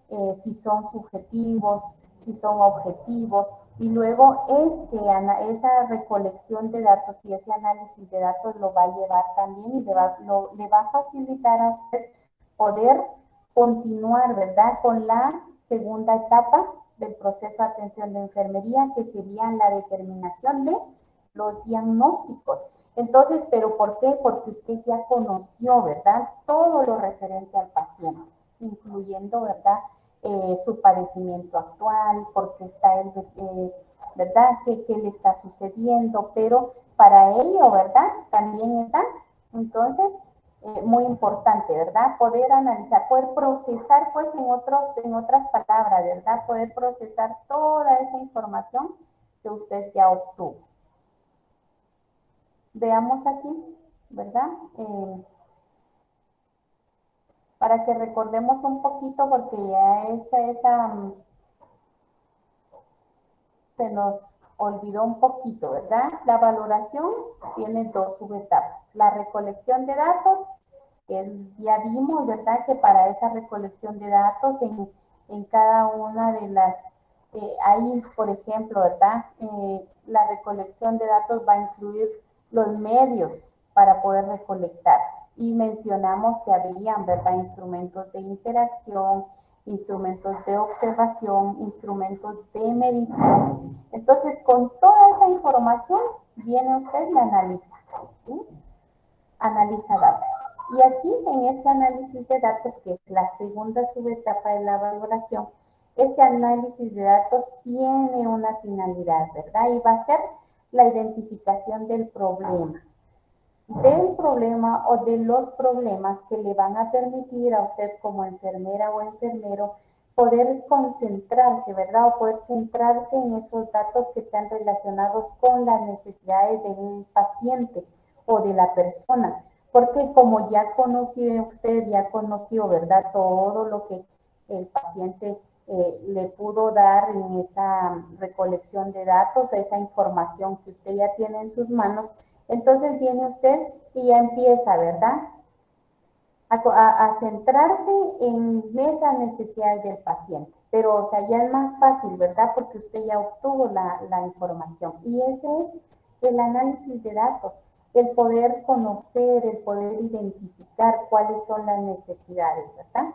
[SPEAKER 1] si son subjetivos, si son objetivos, y luego esa recolección de datos y ese análisis de datos lo va a llevar también y le va a facilitar a usted poder continuar, ¿verdad?, con la segunda etapa del proceso de atención de enfermería, que sería la determinación de los diagnósticos. Entonces, ¿pero por qué? Porque usted ya conoció, ¿verdad?, todo lo referente al paciente, incluyendo, ¿verdad?, su padecimiento actual, porque está ¿verdad?, ¿Qué le está sucediendo? Pero para ello, ¿verdad?, también está, entonces, muy importante, ¿verdad?, poder analizar, poder procesar, pues, en otras palabras, ¿verdad?, poder procesar toda esa información que usted ya obtuvo. Veamos aquí, ¿verdad? Para que recordemos un poquito, porque ya se nos olvidó un poquito, ¿verdad? La valoración tiene dos subetapas. La recolección de datos, que ya vimos, ¿verdad?, que para esa recolección de datos en cada una de las, hay, por ejemplo, ¿verdad?, la recolección de datos va a incluir los medios para poder recolectar. Y mencionamos que habrían, ¿verdad?, instrumentos de interacción, instrumentos de observación, instrumentos de medición. Entonces, con toda esa información, viene usted y analiza, ¿sí? Analiza datos. Y aquí, en este análisis de datos, que es la segunda subetapa de la valoración, este análisis de datos tiene una finalidad, ¿verdad? Y va a ser la identificación del problema o de los problemas que le van a permitir a usted como enfermera o enfermero poder concentrarse, ¿verdad? O poder centrarse en esos datos que están relacionados con las necesidades del paciente o de la persona. Porque como ya conoció usted, ya conoció, ¿verdad?, todo lo que el paciente le pudo dar en esa recolección de datos, esa información que usted ya tiene en sus manos, entonces viene usted y ya empieza, ¿verdad?, a centrarse en esas necesidades del paciente. Pero, o sea, ya es más fácil, ¿verdad?, porque usted ya obtuvo la información. Y ese es el análisis de datos, el poder conocer, el poder identificar cuáles son las necesidades, ¿verdad?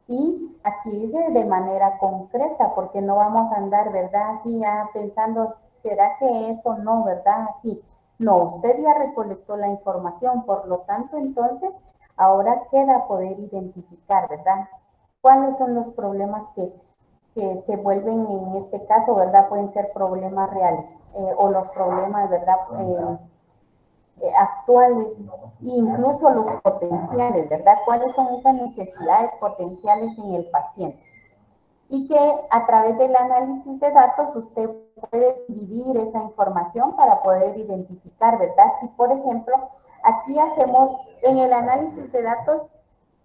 [SPEAKER 1] Y aquí dice de manera concreta, porque no vamos a andar, ¿verdad?, así ya pensando, ¿será que eso no, verdad? Así. No, usted ya recolectó la información, por lo tanto, entonces, ahora queda poder identificar, ¿verdad?, cuáles son los problemas que se vuelven en este caso, ¿verdad?, pueden ser problemas reales, o los problemas, ¿verdad?, actuales, incluso los potenciales, ¿verdad? ¿Cuáles son esas necesidades potenciales en el paciente? Y que a través del análisis de datos usted puede dividir esa información para poder identificar, ¿verdad? Si, por ejemplo, aquí hacemos en el análisis de datos,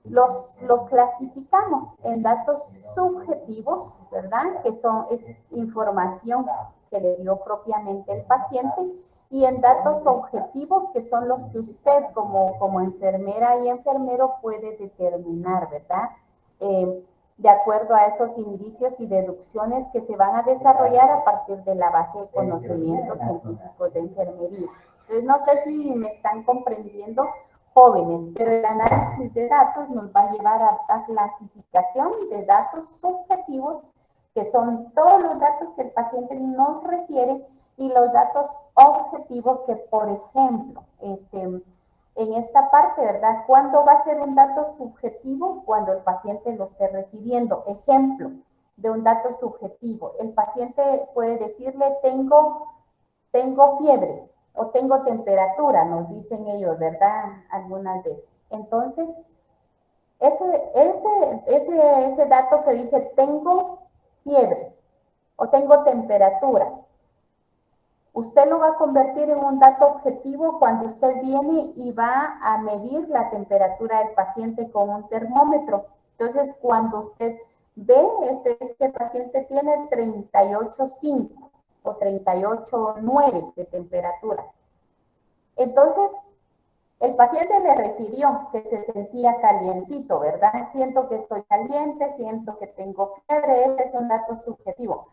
[SPEAKER 1] los clasificamos en datos subjetivos, ¿verdad?, que es información que le dio propiamente el paciente, y en datos objetivos, que son los que usted como enfermera y enfermero puede determinar, ¿verdad?, de acuerdo a esos indicios y deducciones que se van a desarrollar a partir de la base de conocimientos científicos de enfermería. Entonces, no sé si me están comprendiendo, jóvenes, pero el análisis de datos nos va a llevar a clasificación de datos subjetivos, que son todos los datos que el paciente nos refiere, y los datos objetivos que, por ejemplo, en esta parte, ¿verdad?, ¿cuándo va a ser un dato subjetivo? Cuando el paciente lo esté refiriendo. Ejemplo de un dato subjetivo. El paciente puede decirle, tengo fiebre o tengo temperatura, nos dicen ellos, ¿verdad?, algunas veces. Entonces, ese dato que dice tengo fiebre o tengo temperatura. Usted lo va a convertir en un dato objetivo cuando usted viene y va a medir la temperatura del paciente con un termómetro. Entonces, cuando usted ve, este paciente tiene 38.5 o 38.9 de temperatura. Entonces, el paciente le refirió que se sentía calientito, ¿verdad? Siento que estoy caliente, siento que tengo fiebre, ese es un dato subjetivo.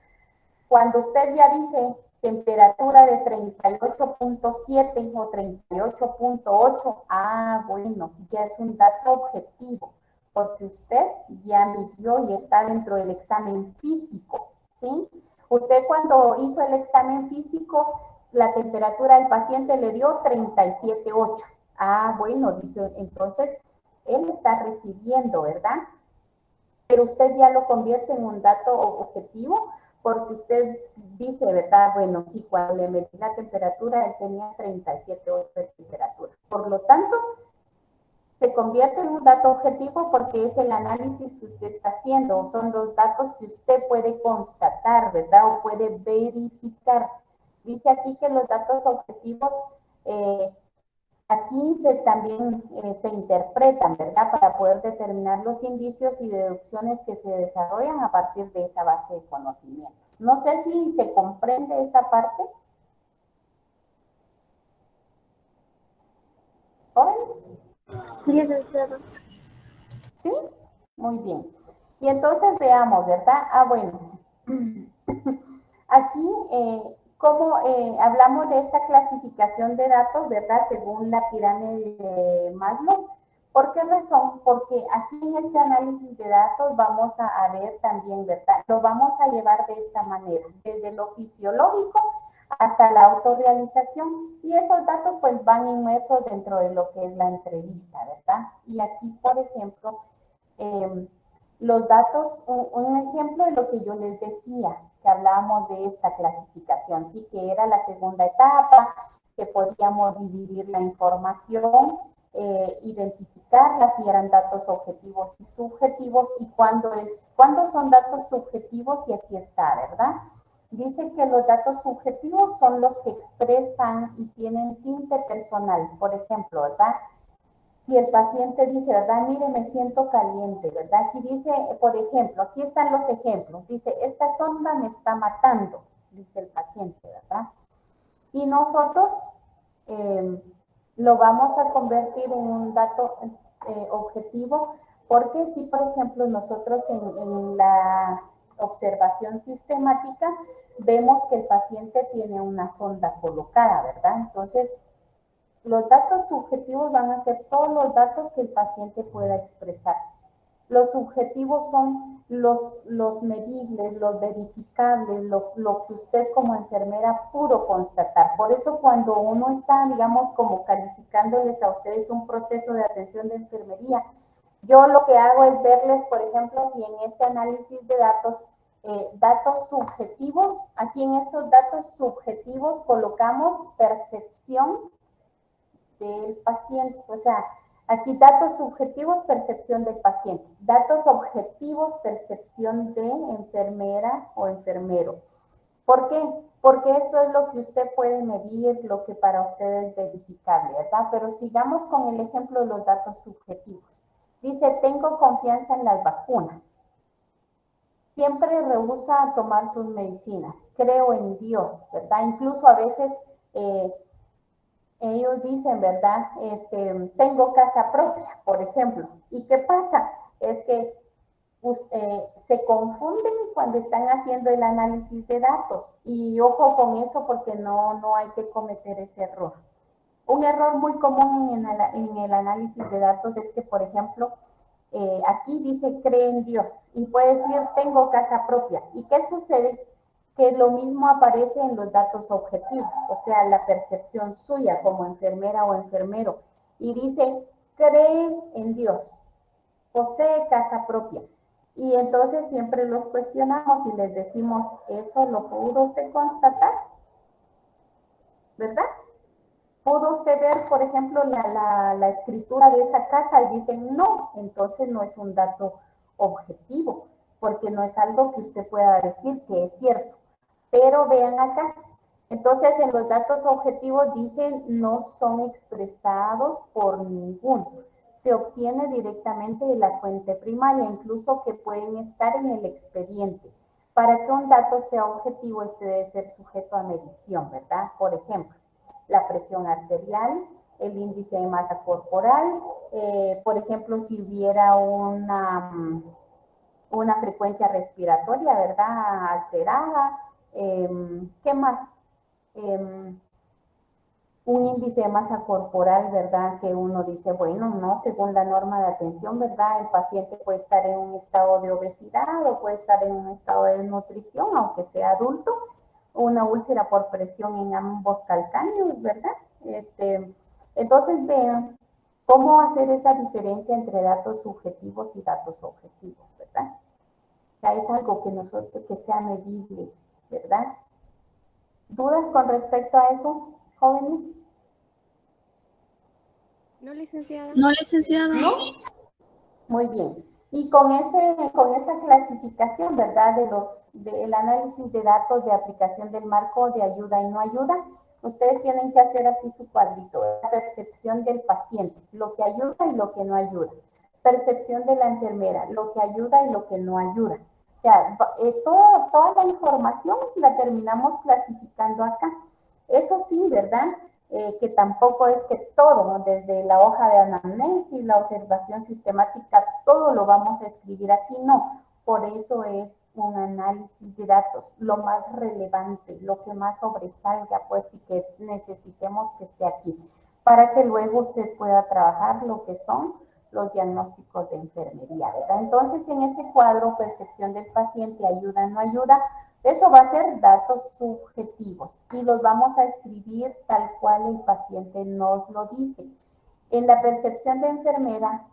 [SPEAKER 1] Cuando usted ya dice temperatura de 38.7 o 38.8, bueno, ya es un dato objetivo, porque usted ya midió y está dentro del examen físico, ¿sí? Usted cuando hizo el examen físico, la temperatura del paciente le dio 37.8. Bueno, dice, entonces él está recibiendo, ¿verdad? Pero usted ya lo convierte en un dato objetivo porque usted dice, ¿verdad? Bueno, sí, cuando le metí la temperatura, él tenía 37.8 de temperatura. Por lo tanto, se convierte en un dato objetivo porque es el análisis que usted está haciendo, son los datos que usted puede constatar, ¿verdad? O puede verificar. Dice aquí que los datos objetivos aquí también se interpretan, ¿verdad? Para poder determinar los indicios y deducciones que se desarrollan a partir de esa base de conocimientos. No sé si se comprende esa parte. ¿Jóvenes?
[SPEAKER 7] Sí, licenciado.
[SPEAKER 1] ¿Sí? Muy bien. Y entonces veamos, ¿verdad? Bueno. Aquí, como hablamos de esta clasificación de datos, ¿verdad? Según la pirámide de Maslow. ¿Por qué razón? Porque aquí en este análisis de datos vamos a ver también, ¿verdad? Lo vamos a llevar de esta manera, desde lo fisiológico hasta la autorrealización, y esos datos pues van inmersos dentro de lo que es la entrevista, ¿verdad? Y aquí, por ejemplo, los datos, un ejemplo de lo que yo les decía, que hablábamos de esta clasificación, sí, que era la segunda etapa, que podíamos dividir la información, identificarla si eran datos objetivos y subjetivos, y cuándo son datos subjetivos, y aquí está, ¿verdad? Dice que los datos subjetivos son los que expresan y tienen tinte personal, por ejemplo, ¿verdad? Si el paciente dice, ¿verdad? Mire, me siento caliente, ¿verdad? Aquí dice, por ejemplo, aquí están los ejemplos. Dice, esta sonda me está matando, dice el paciente, ¿verdad? Y nosotros lo vamos a convertir en un dato objetivo, porque si, por ejemplo, nosotros en la observación sistemática vemos que el paciente tiene una sonda colocada, ¿verdad? Entonces, los datos subjetivos van a ser todos los datos que el paciente pueda expresar. Los subjetivos son los medibles, los verificables, lo que usted como enfermera pudo constatar. Por eso cuando uno está, digamos, como calificándoles a ustedes un proceso de atención de enfermería, yo lo que hago es verles, por ejemplo, si en este análisis de datos, datos subjetivos, aquí en estos datos subjetivos colocamos percepción del paciente, o sea, aquí datos subjetivos, percepción del paciente, datos objetivos, percepción de enfermera o enfermero. ¿Por qué? Porque esto es lo que usted puede medir, lo que para usted es verificable, ¿verdad? Pero sigamos con el ejemplo de los datos subjetivos. Dice, tengo confianza en las vacunas. Siempre rehúsa tomar sus medicinas. Creo en Dios, ¿verdad? Incluso a veces ellos dicen, ¿verdad? Tengo casa propia, por ejemplo. ¿Y qué pasa? Es que se confunden cuando están haciendo el análisis de datos. Y ojo con eso porque no hay que cometer ese error. Un error muy común en el análisis de datos es que, por ejemplo, aquí dice cree en Dios y puede decir tengo casa propia. ¿Y qué sucede? Que lo mismo aparece en los datos objetivos, o sea, la percepción suya como enfermera o enfermero. Y dice, cree en Dios, posee casa propia. Y entonces siempre los cuestionamos y les decimos, ¿eso lo pudo usted constatar? ¿Verdad? ¿Pudo usted ver, por ejemplo, la escritura de esa casa? Y dicen, no, entonces no es un dato objetivo. porque no es algo que usted pueda decir que es cierto. Pero vean acá, entonces en los datos objetivos dicen no son expresados por ninguno. Se obtiene directamente de la fuente primaria, incluso que pueden estar en el expediente. Para que un dato sea objetivo, este debe ser sujeto a medición, ¿verdad? Por ejemplo, la presión arterial, el índice de masa corporal, por ejemplo, si hubiera una frecuencia respiratoria, ¿verdad? Alterada. ¿Qué más? Un índice de masa corporal, ¿verdad? Que uno dice, bueno, no, según la norma de atención, ¿verdad? El paciente puede estar en un estado de obesidad o puede estar en un estado de desnutrición, aunque sea adulto, una úlcera por presión en ambos calcáneos, ¿verdad? Entonces, vean cómo hacer esa diferencia entre datos subjetivos y datos objetivos, ¿verdad? O sea, es algo que sea medible, ¿verdad? ¿Dudas con respecto a eso, jóvenes?
[SPEAKER 7] No, licenciada.
[SPEAKER 10] No, licenciada.
[SPEAKER 1] ¿No? Muy bien. Y con esa clasificación, ¿verdad? Del análisis de datos de aplicación del marco de ayuda y no ayuda, ustedes tienen que hacer así su cuadrito. La percepción del paciente, lo que ayuda y lo que no ayuda. Percepción de la enfermera, lo que ayuda y lo que no ayuda. O sea, toda la información la terminamos clasificando acá. Eso sí, ¿verdad? Que tampoco es que todo, desde la hoja de anamnesis, la observación sistemática, todo lo vamos a escribir aquí, no. Por eso es un análisis de datos, lo más relevante, lo que más sobresalga, pues, y que necesitemos que esté aquí, para que luego usted pueda trabajar lo que son los diagnósticos de enfermería, ¿verdad? Entonces, en ese cuadro, percepción del paciente, ayuda, no ayuda, eso va a ser datos subjetivos y los vamos a escribir tal cual el paciente nos lo dice. En la percepción de enfermería,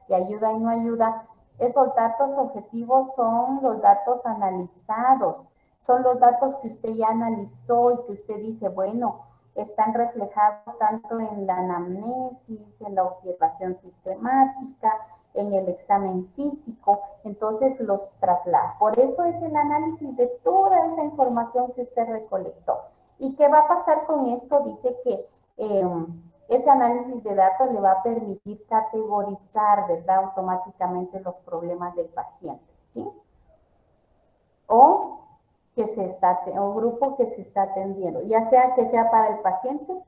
[SPEAKER 1] de ayuda y no ayuda, esos datos objetivos son los datos analizados, son los datos que usted ya analizó y que usted dice, bueno, están reflejados tanto en la anamnesis, en la observación sistemática, en el examen físico, entonces los traslada. Por eso es el análisis de toda esa información que usted recolectó. ¿Y qué va a pasar con esto? Dice que ese análisis de datos le va a permitir categorizar, ¿verdad? Automáticamente los problemas del paciente, ¿sí? O grupo que se está atendiendo, ya sea que sea para el paciente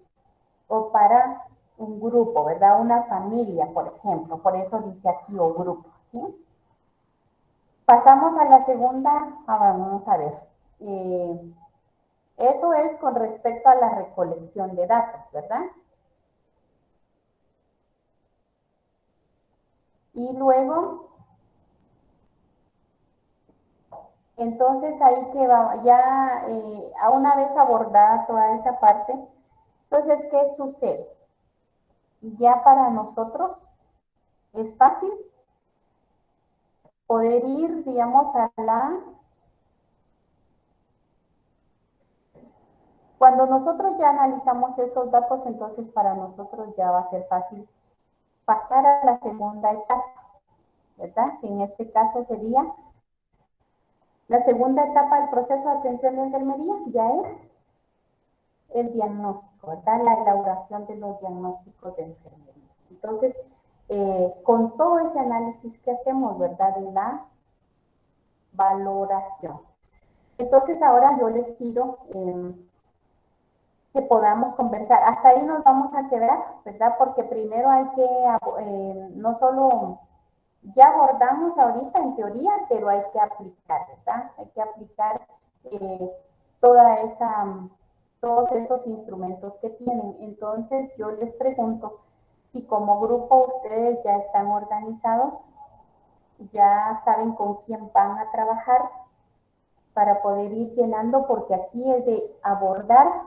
[SPEAKER 1] o para un grupo, ¿verdad? Una familia, por ejemplo, por eso dice aquí o grupo, ¿sí? Pasamos a la segunda, vamos a ver. Eso es con respecto a la recolección de datos, ¿verdad? Y luego, entonces ahí que va, ya a una vez abordada toda esa parte, entonces, ¿qué sucede? Ya para nosotros es fácil poder ir, digamos, cuando nosotros ya analizamos esos datos, entonces para nosotros ya va a ser fácil pasar a la segunda etapa, ¿verdad? Que en este caso sería la segunda etapa del proceso de atención de enfermería, ya es el diagnóstico, ¿verdad? La elaboración de los diagnósticos de enfermería. Entonces, con todo ese análisis que hacemos, ¿verdad? De la valoración. Entonces, ahora yo les pido que podamos conversar. Hasta ahí nos vamos a quedar, ¿verdad? Porque primero hay que, no solo, ya abordamos ahorita en teoría, pero hay que aplicar, ¿verdad? Hay que aplicar todos esos instrumentos que tienen. Entonces, yo les pregunto si como grupo ustedes ya están organizados, ya saben con quién van a trabajar, para poder ir llenando, porque aquí es de abordar,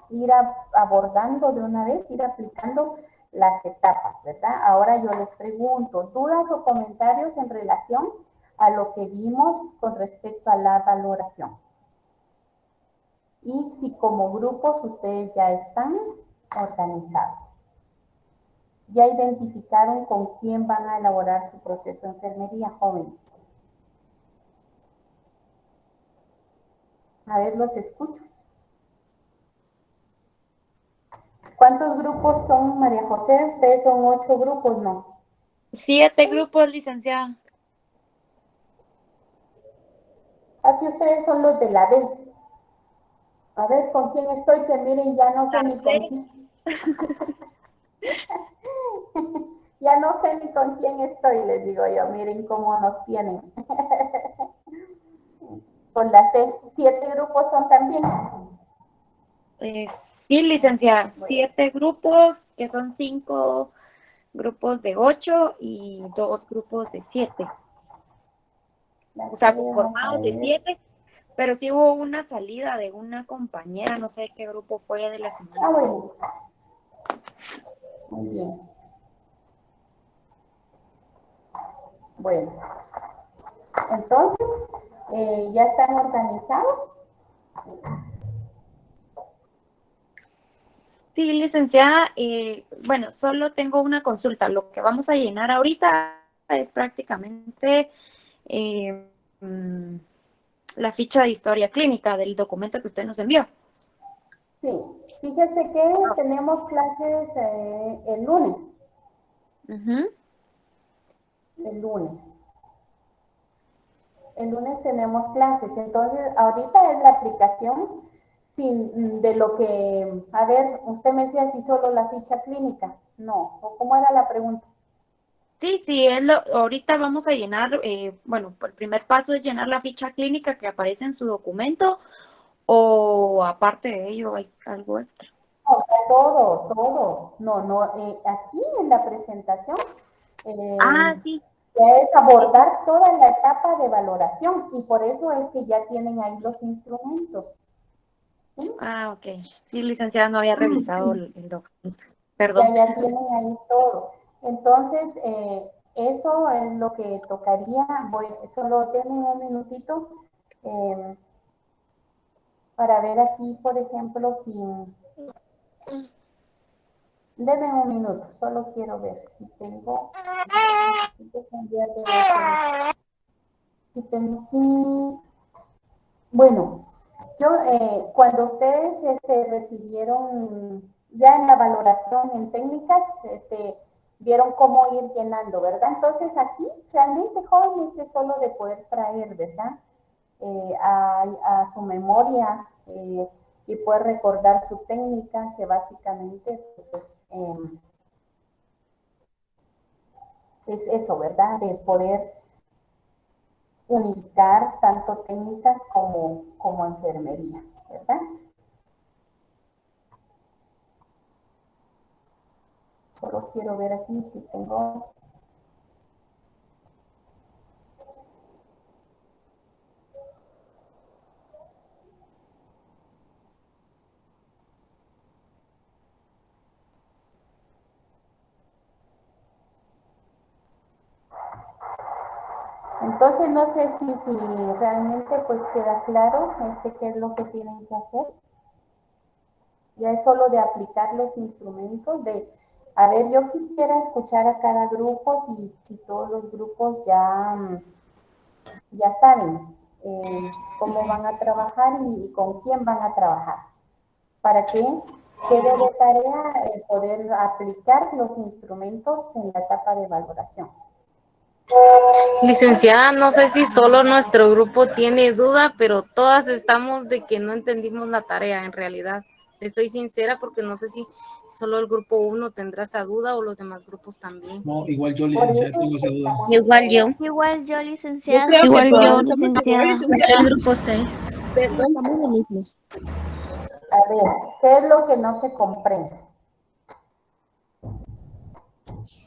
[SPEAKER 1] abordando de una vez, ir aplicando las etapas, ¿verdad? Ahora yo les pregunto, ¿dudas o comentarios en relación a lo que vimos con respecto a la valoración? Y si como grupos ustedes ya están organizados, ya identificaron con quién van a elaborar su proceso de enfermería, jóvenes. A ver, los escucho. ¿Cuántos grupos son, María José? Ustedes son 8 grupos, ¿no?
[SPEAKER 3] 7 grupos, licenciada.
[SPEAKER 1] Así ustedes son los de la B. A ver, ¿con quién estoy? Que miren, ya no sé ni con quién. Ya no sé ni con quién estoy, les digo yo. Miren cómo nos tienen. Con la C. 7 grupos son también.
[SPEAKER 3] Sí, licenciada. 7 grupos, que son 5 grupos de 8 y 2 grupos de 7. O sea, conformados de 7, pero sí hubo una salida de una compañera, no sé qué grupo fue de la semana.
[SPEAKER 1] Ah, bueno. Muy bien. Bueno. Entonces, ¿ya están organizados?
[SPEAKER 3] Sí, licenciada, bueno, solo tengo una consulta. Lo que vamos a llenar ahorita es prácticamente la ficha de historia clínica del documento que usted nos envió.
[SPEAKER 1] Sí, fíjese que tenemos clases el lunes. El lunes. El lunes tenemos clases, entonces ahorita es la aplicación de lo que, a ver, usted me decía si solo la ficha clínica, no, o cómo era la pregunta.
[SPEAKER 3] Sí, ahorita vamos a llenar, bueno, el primer paso es llenar la ficha clínica que aparece en su documento, o aparte de ello hay algo extra.
[SPEAKER 1] O sea, todo, no, aquí en la presentación
[SPEAKER 3] Sí.
[SPEAKER 1] es abordar toda la etapa de valoración y por eso es que ya tienen ahí los instrumentos. ¿Sí?
[SPEAKER 3] Ok. Sí, licenciada, no había revisado el documento. Perdón.
[SPEAKER 1] Ya tienen ahí todo. Entonces, eso es lo que tocaría. Solo denme un minutito para ver aquí, por ejemplo, si... Denme un minuto, solo quiero ver si tengo... Necesito cambiar de voz. Si tengo aquí... Bueno, yo cuando ustedes recibieron ya en la valoración en técnicas, vieron cómo ir llenando, ¿verdad? Entonces aquí realmente, jóvenes, es solo de poder traer, ¿verdad? A su memoria y poder recordar su técnica, que básicamente pues, es eso, ¿verdad? De poder unificar tanto técnicas como enfermería, ¿verdad? Solo quiero ver aquí si tengo... Entonces no sé si realmente pues queda claro qué es lo que tienen que hacer. Ya es solo de aplicar los instrumentos, a ver, yo quisiera escuchar a cada grupo si todos los grupos ya saben cómo van a trabajar y con quién van a trabajar. ¿Para qué? Quede de tarea poder aplicar los instrumentos en la etapa de valoración.
[SPEAKER 8] Licenciada, no sé si solo nuestro grupo tiene duda, pero todas estamos de que no entendimos la tarea en realidad. Le soy sincera porque no sé si solo el grupo 1 tendrá esa duda o los demás grupos también.
[SPEAKER 10] No, igual yo, licenciada, tengo esa duda.
[SPEAKER 4] Igual yo.
[SPEAKER 11] Igual yo,
[SPEAKER 9] Yo
[SPEAKER 11] licenciada.
[SPEAKER 9] creo que
[SPEAKER 2] Igual
[SPEAKER 9] todos
[SPEAKER 2] yo,
[SPEAKER 9] estamos igual,
[SPEAKER 2] licenciada.
[SPEAKER 9] licenciada.
[SPEAKER 4] El grupo 6.
[SPEAKER 9] Perdón.
[SPEAKER 2] Estamos lo mismos.
[SPEAKER 1] A ver, ¿qué es lo que no se comprende?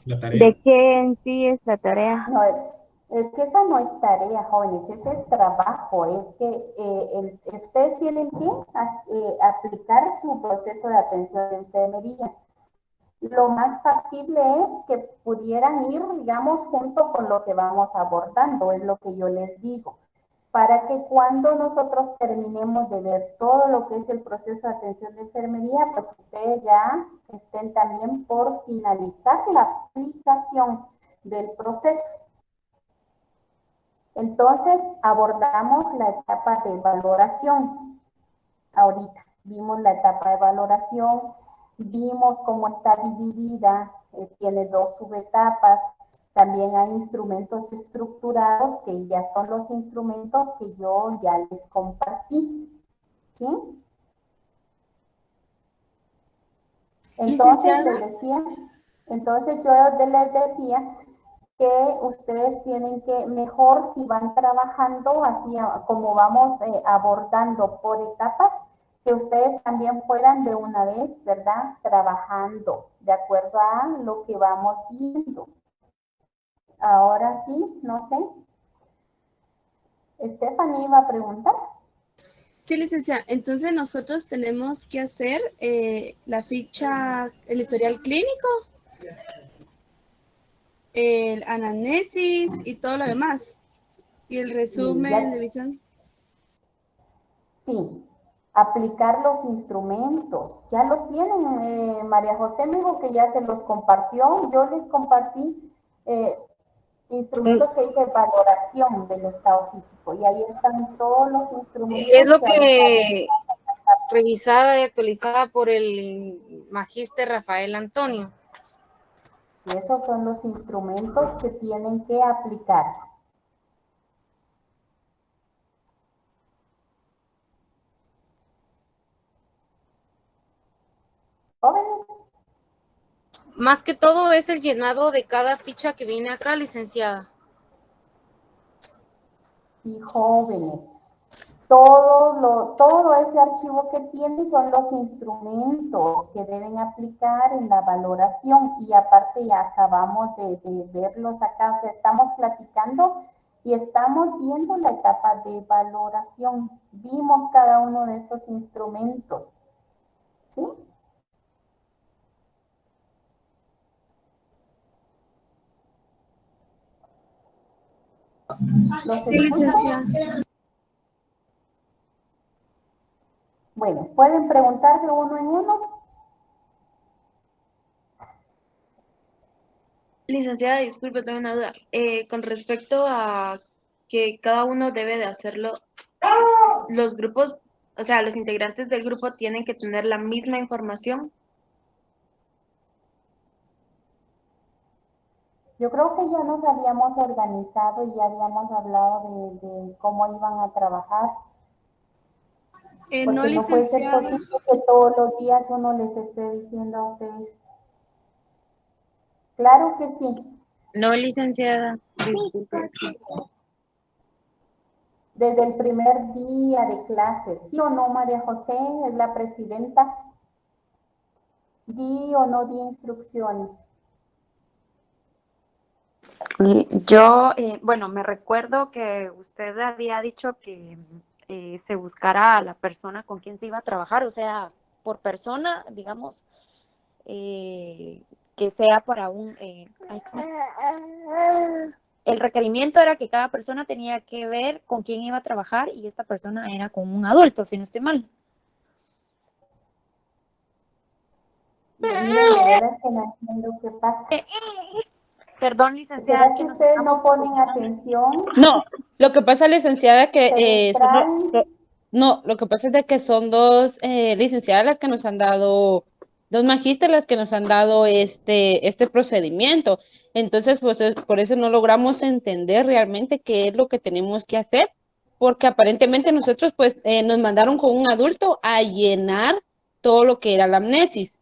[SPEAKER 10] La tarea.
[SPEAKER 11] ¿De qué en sí es la tarea?
[SPEAKER 1] No, es que esa no es tarea, jóvenes, ese es trabajo, es que ustedes tienen que aplicar su proceso de atención de enfermería. Lo más factible es que pudieran ir, digamos, junto con lo que vamos abordando, es lo que yo les digo, para que cuando nosotros terminemos de ver todo lo que es el proceso de atención de enfermería, pues ustedes ya estén también por finalizar la aplicación del proceso. Entonces, abordamos la etapa de valoración. ahorita. Vimos la etapa de valoración, vimos cómo está dividida, tiene 2 subetapas. También hay instrumentos estructurados, que ya son los instrumentos que yo ya les compartí, ¿sí? Entonces, entonces yo les decía que ustedes tienen que, mejor si van trabajando así como vamos abordando por etapas, que ustedes también fueran de una vez, ¿verdad? Trabajando de acuerdo a lo que vamos viendo. Ahora sí, no sé. Stephanie iba a preguntar.
[SPEAKER 12] Sí, licenciada. Entonces nosotros tenemos que hacer la ficha, el historial clínico, el anamnesis y todo lo demás. Y el resumen de visión.
[SPEAKER 1] Sí, aplicar los instrumentos. Ya los tienen. María José me dijo que ya se los compartió. Yo les compartí instrumentos que dice valoración del estado físico. Y ahí están todos los instrumentos.
[SPEAKER 8] Es lo que revisada y actualizada por el magíster Rafael Antonio.
[SPEAKER 1] Y esos son los instrumentos que tienen que aplicar. Jóvenes.
[SPEAKER 8] Más que todo es el llenado de cada ficha que viene acá, licenciada.
[SPEAKER 1] Y jóvenes. Todo ese archivo que tienen son los instrumentos que deben aplicar en la valoración, y aparte ya acabamos de verlos acá, o sea, estamos platicando y estamos viendo la etapa de valoración. Vimos cada uno de esos instrumentos, ¿sí?
[SPEAKER 12] Sí, licenciada.
[SPEAKER 1] Bueno, ¿pueden preguntar de uno en uno?
[SPEAKER 13] Licenciada, disculpe, tengo una duda. Con respecto a que cada uno debe de hacerlo, los grupos, o sea, los integrantes del grupo tienen que tener la misma información.
[SPEAKER 1] Yo creo que ya nos habíamos organizado y ya habíamos hablado de cómo iban a trabajar. Porque
[SPEAKER 12] No,
[SPEAKER 1] no puede ser
[SPEAKER 12] licenciada.
[SPEAKER 1] posible que todos los días uno les esté diciendo a ustedes. Claro que sí.
[SPEAKER 5] No, licenciada, disculpe.
[SPEAKER 1] Desde el primer día de clases, ¿sí o no, María José? Es la presidenta. ¿Di o no di instrucciones?
[SPEAKER 14] Yo, bueno, me recuerdo que usted había dicho que se buscara a la persona con quien se iba a trabajar, o sea, por persona, digamos, que sea para un... El requerimiento era que cada persona tenía que ver con quién iba a trabajar y esta persona era con un adulto, si no estoy mal.
[SPEAKER 1] Miren, de veras que no entiendo qué pasa.
[SPEAKER 14] Perdón, licenciada.
[SPEAKER 1] ¿Será que ustedes no ponen atención?
[SPEAKER 9] No, lo que pasa, licenciada, que
[SPEAKER 1] No,
[SPEAKER 9] lo que pasa es de que son dos licenciadas las que nos han dado, dos magísteres las que nos han dado este procedimiento. Entonces, pues por eso no logramos entender realmente qué es lo que tenemos que hacer, porque aparentemente nosotros pues nos mandaron con un adulto a llenar todo lo que era la amnesis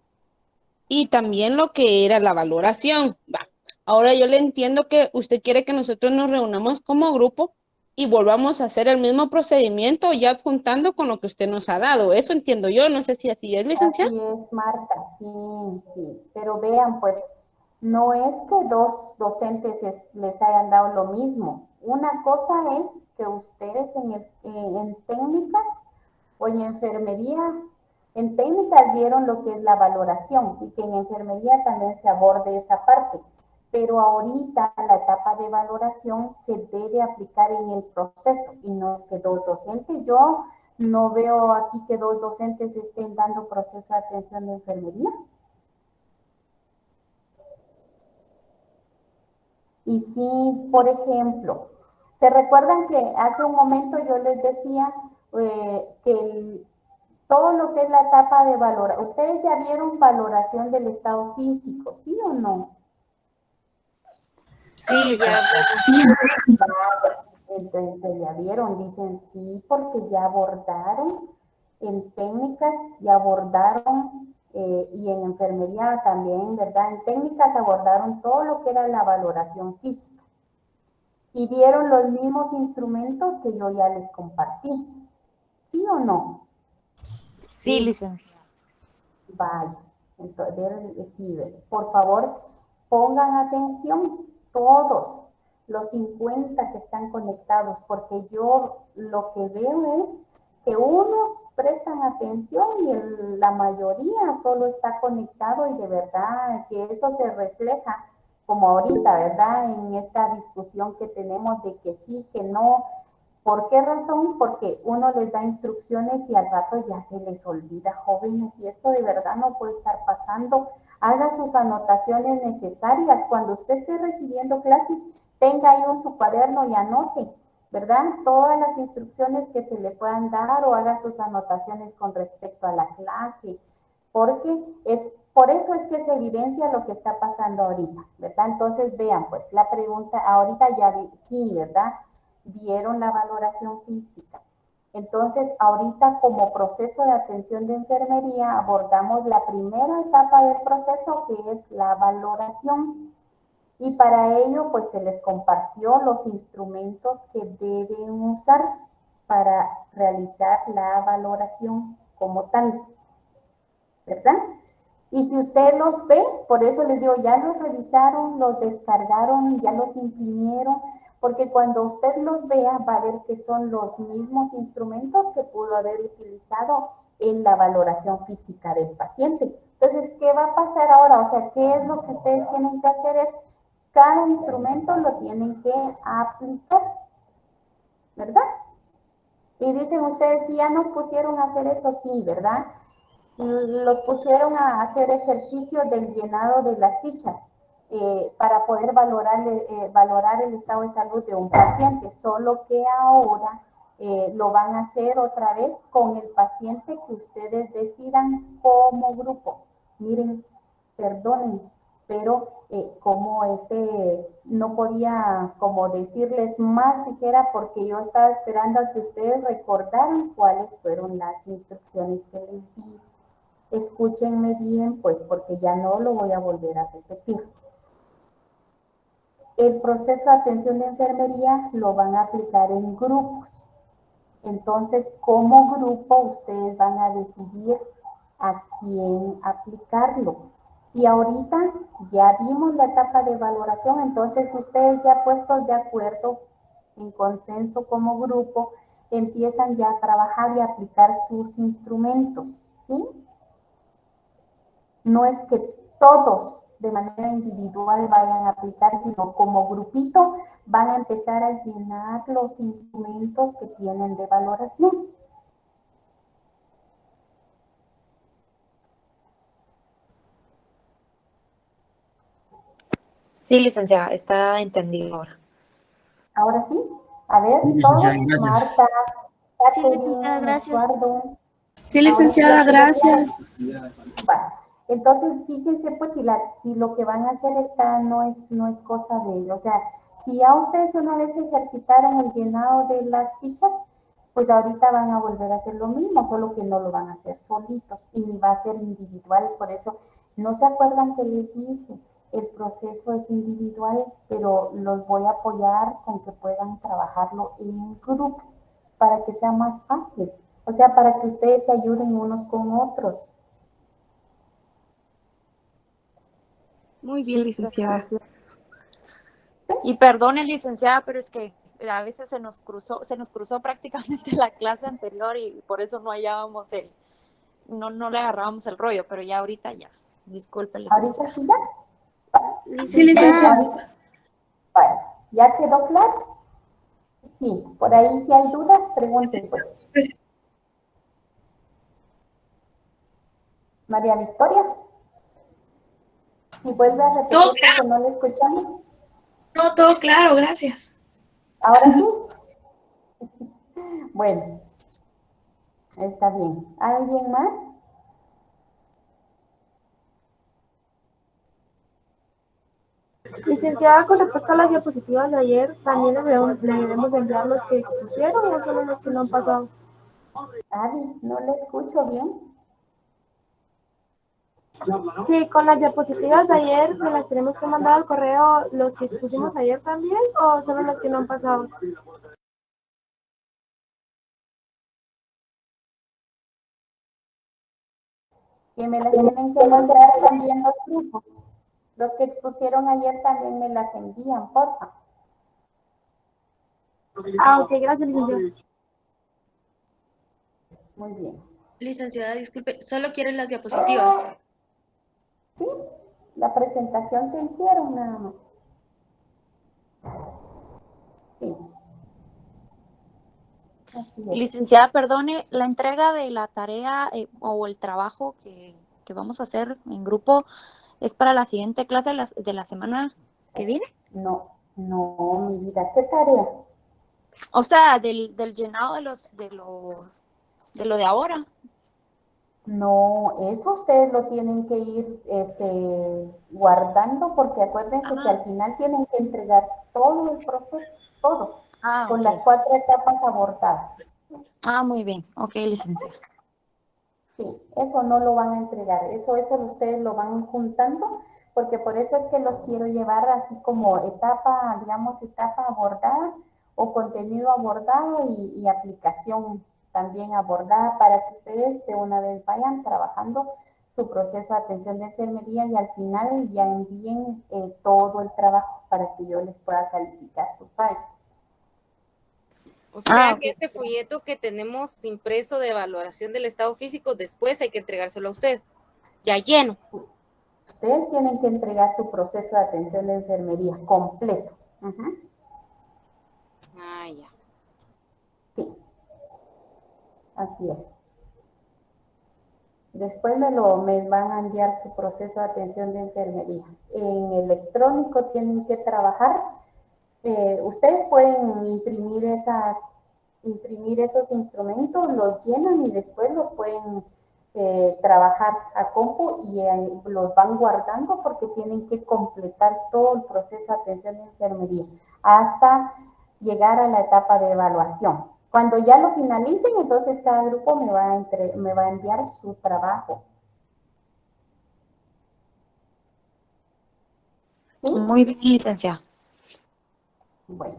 [SPEAKER 9] y también lo que era la valoración. Va. Ahora yo le entiendo que usted quiere que nosotros nos reunamos como grupo y volvamos a hacer el mismo procedimiento ya juntando con lo que usted nos ha dado. Eso entiendo yo, no sé si así es, licenciada.
[SPEAKER 1] así es, Marta, sí. Pero vean, pues, no es que dos docentes les hayan dado lo mismo. Una cosa es que ustedes en técnicas o en enfermería, en técnicas vieron lo que es la valoración y que en enfermería también se aborde esa parte. Pero ahorita la etapa de valoración se debe aplicar en el proceso y no es que dos docentes, yo no veo aquí que dos docentes estén dando proceso de atención de enfermería. Y si, por ejemplo, ¿se recuerdan que hace un momento yo les decía que todo lo que es la etapa de valoración. Ustedes ya vieron valoración del estado físico, ¿sí o no?
[SPEAKER 14] Sí, ya.
[SPEAKER 1] Entonces ya vieron, dicen sí, porque ya abordaron en técnicas, ya abordaron y en enfermería también, ¿verdad? En técnicas abordaron todo lo que era la valoración física y vieron los mismos instrumentos que yo ya les compartí, ¿sí o no?
[SPEAKER 14] Sí, licenciada.
[SPEAKER 1] Vaya, entonces, sí, por favor, pongan atención todos los 50 que están conectados, porque yo lo que veo es que unos prestan atención y la mayoría solo está conectado y de verdad que eso se refleja como ahorita, ¿verdad? En esta discusión que tenemos de que sí, que no. ¿Por qué razón? Porque uno les da instrucciones y al rato ya se les olvida, jóvenes, y esto de verdad no puede estar pasando. Haga sus anotaciones necesarias. Cuando usted esté recibiendo clases, tenga ahí su cuaderno y anote, ¿verdad? Todas las instrucciones que se le puedan dar o haga sus anotaciones con respecto a la clase, porque por eso es que se evidencia lo que está pasando ahorita, ¿verdad? Entonces, vean, pues, la pregunta, ahorita ya sí, ¿verdad? Vieron la valoración física. Entonces, ahorita como proceso de atención de enfermería abordamos la primera etapa del proceso, que es la valoración. Y para ello, pues se les compartió los instrumentos que deben usar para realizar la valoración como tal, ¿verdad? Y si usted los ve, por eso les digo, ya los revisaron, los descargaron, ya los imprimieron, porque cuando usted los vea va a ver que son los mismos instrumentos que pudo haber utilizado en la valoración física del paciente. Entonces, ¿qué va a pasar ahora? O sea, ¿qué es lo que ustedes tienen que hacer? Es cada instrumento lo tienen que aplicar, ¿verdad? Y dicen ustedes, si ya nos pusieron a hacer eso, sí, ¿verdad? Los pusieron a hacer ejercicios del llenado de las fichas para poder valorar el estado de salud de un paciente, solo que ahora lo van a hacer otra vez con el paciente que ustedes decidan como grupo. Miren, perdonen, pero como no podía como decirles más siquiera porque yo estaba esperando a que ustedes recordaran cuáles fueron las instrucciones que les di. Escúchenme bien, pues, porque ya no lo voy a volver a repetir. El proceso de atención de enfermería lo van a aplicar en grupos. Entonces, como grupo, ustedes van a decidir a quién aplicarlo. Y ahorita ya vimos la etapa de valoración, entonces ustedes ya puestos de acuerdo, en consenso como grupo, empiezan ya a trabajar y a aplicar sus instrumentos, ¿sí? No es que todos de manera individual vayan a aplicar, sino como grupito van a empezar a llenar los instrumentos que tienen de valoración.
[SPEAKER 14] Sí, licenciada, está entendido ahora.
[SPEAKER 1] Ahora sí, a ver,
[SPEAKER 10] Sí,
[SPEAKER 1] todos,
[SPEAKER 10] licenciada, gracias.
[SPEAKER 1] Marta,
[SPEAKER 4] Sí, licenciada,
[SPEAKER 1] Catherine,
[SPEAKER 4] gracias.
[SPEAKER 1] Eduardo.
[SPEAKER 12] Sí, licenciada, gracias.
[SPEAKER 1] Va. Entonces, fíjense, pues, si lo que van a hacer no es cosa de ellos. O sea, si ya ustedes una vez ejercitaron el llenado de las fichas, pues ahorita van a volver a hacer lo mismo, solo que no lo van a hacer solitos y ni va a ser individual. Por eso, no se acuerdan que les dije, el proceso es individual, pero los voy a apoyar con que puedan trabajarlo en grupo para que sea más fácil. O sea, para que ustedes se ayuden unos con otros.
[SPEAKER 2] Muy bien,
[SPEAKER 14] Sí,
[SPEAKER 2] licenciada.
[SPEAKER 14] sí. Y perdone, licenciada, pero es que a veces se nos cruzó prácticamente la clase anterior y por eso no hallábamos no le agarrábamos el rollo, pero ya ahorita ya. Disculpe, licenciada.
[SPEAKER 1] ¿Ahorita sí ya?
[SPEAKER 12] Sí, licenciada.
[SPEAKER 1] Bueno, ¿ya quedó claro? Sí, por ahí si hay dudas, pregunten pues. María Victoria. Si vuelve a repetir porque no le escuchamos.
[SPEAKER 15] No, todo claro, gracias.
[SPEAKER 1] ¿Ahora sí? Bueno. Está bien. ¿Alguien más?
[SPEAKER 7] Licenciada, con respecto a las diapositivas de ayer, ¿también le debemos de enviar los que expusieron o solo los que no han pasado?
[SPEAKER 1] Abby, no le escucho bien.
[SPEAKER 7] Sí, con las diapositivas de ayer, ¿se las tenemos que mandar al correo los que expusimos ayer también o solo los que no han pasado?
[SPEAKER 1] Que me las tienen que mandar también los grupos. Los que expusieron ayer también me las envían, porfa.
[SPEAKER 7] Ah, ok, gracias, licenciada.
[SPEAKER 1] Muy bien.
[SPEAKER 13] Licenciada, disculpe, ¿solo quieren las diapositivas?
[SPEAKER 1] Sí, la presentación que hicieron nada más. Sí. Así es.
[SPEAKER 14] Licenciada, perdone, la entrega de la tarea o el trabajo que vamos a hacer en grupo es para la siguiente clase de la semana que viene.
[SPEAKER 1] No, mi vida, ¿qué tarea?
[SPEAKER 14] O sea, del llenado de lo de ahora.
[SPEAKER 1] No, eso ustedes lo tienen que ir guardando porque acuérdense que al final tienen que entregar todo el proceso, todo, con
[SPEAKER 14] Ok.
[SPEAKER 1] las 4 etapas abordadas.
[SPEAKER 14] Muy bien. Ok, licenciada.
[SPEAKER 1] Sí, eso no lo van a entregar, eso ustedes lo van juntando, porque por eso es que los quiero llevar así como etapa, digamos, etapa abordada o contenido abordado y aplicación también abordada para que ustedes de una vez vayan trabajando su proceso de atención de enfermería y al final ya envíen todo el trabajo para que yo les pueda calificar su file.
[SPEAKER 8] O sea
[SPEAKER 14] ok.
[SPEAKER 8] que este folleto que tenemos impreso de evaluación del estado físico, después hay que entregárselo a usted, ya lleno.
[SPEAKER 1] Ustedes tienen que entregar su proceso de atención de enfermería completo.
[SPEAKER 8] Ya.
[SPEAKER 1] Sí, así es. Después me van a enviar su proceso de atención de enfermería. En electrónico tienen que trabajar. Ustedes pueden imprimir esos instrumentos, los llenan y después los pueden trabajar a compu y los van guardando porque tienen que completar todo el proceso de atención de enfermería hasta llegar a la etapa de evaluación. Cuando ya lo finalicen, entonces cada grupo me va a enviar su trabajo. ¿Sí?
[SPEAKER 14] Muy bien, licenciada.
[SPEAKER 1] Bueno.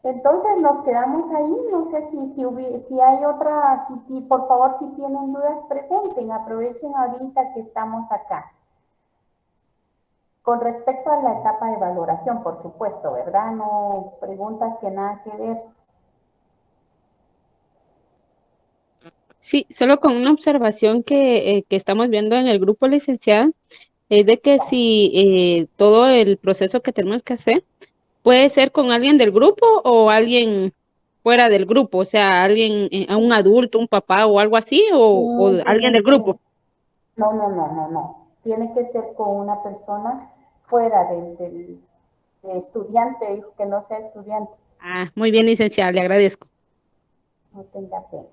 [SPEAKER 1] Entonces nos quedamos ahí, no sé si hay otra, por favor si tienen dudas pregunten, aprovechen ahorita que estamos acá. Con respecto a la etapa de valoración, por supuesto, ¿verdad? No preguntas que nada que ver.
[SPEAKER 9] Sí, solo con una observación que estamos viendo en el grupo, licenciada, es de que si todo el proceso que tenemos que hacer puede ser con alguien del grupo o alguien fuera del grupo, o sea, alguien, un adulto, un papá o algo así, o
[SPEAKER 1] Sí,
[SPEAKER 9] alguien del grupo.
[SPEAKER 1] no. Tiene que ser con una persona fuera del estudiante, dijo que no sea estudiante.
[SPEAKER 9] Muy bien, licenciada, le agradezco.
[SPEAKER 1] No tenga pena.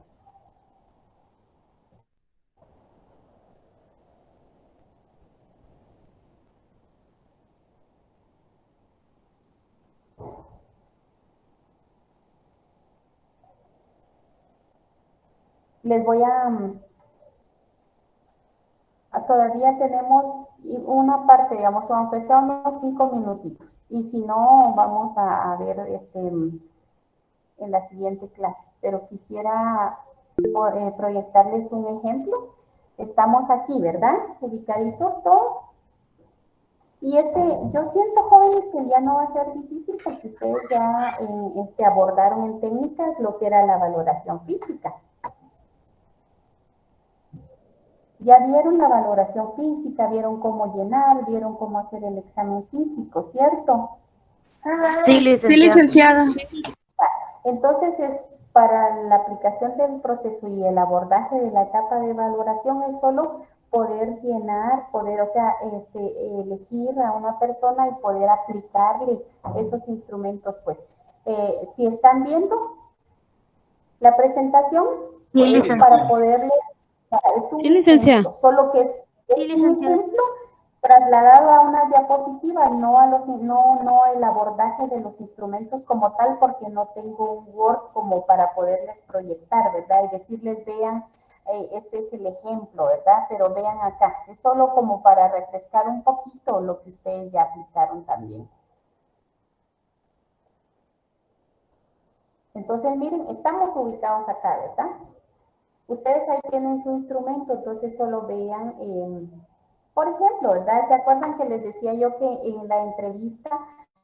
[SPEAKER 1] Les voy todavía tenemos una parte, digamos, aunque sea unos 5 minutitos. Y si no, vamos a ver en la siguiente clase. Pero quisiera proyectarles un ejemplo. Estamos aquí, ¿verdad? Ubicaditos todos. Y yo siento, jóvenes, que ya no va a ser difícil porque ustedes ya abordaron en técnicas lo que era la valoración física. Ya vieron la valoración física, vieron cómo llenar, vieron cómo hacer el examen físico, ¿cierto?
[SPEAKER 14] Sí,
[SPEAKER 12] licenciada.
[SPEAKER 1] Entonces, para la aplicación del proceso y el abordaje de la etapa de valoración es solo poder llenar, o sea, elegir a una persona y poder aplicarle esos instrumentos, pues. Si están viendo, La presentación
[SPEAKER 4] Sí,
[SPEAKER 1] es
[SPEAKER 4] licenciada.
[SPEAKER 1] para poderles, es un
[SPEAKER 9] Sí, licenciada.
[SPEAKER 1] ejemplo, solo que es
[SPEAKER 4] Sí,
[SPEAKER 1] un
[SPEAKER 4] licenciada.
[SPEAKER 1] ejemplo trasladado a una diapositiva, no el abordaje de los instrumentos como tal, porque no tengo un Word como para poderles proyectar, ¿verdad? Y decirles, vean, este es el ejemplo, ¿verdad? Pero vean acá, es solo como para refrescar un poquito lo que ustedes ya aplicaron también. Entonces, miren, estamos ubicados acá, ¿verdad? Ustedes ahí tienen su instrumento, entonces solo vean, por ejemplo, ¿verdad? ¿Se acuerdan que les decía yo que en la entrevista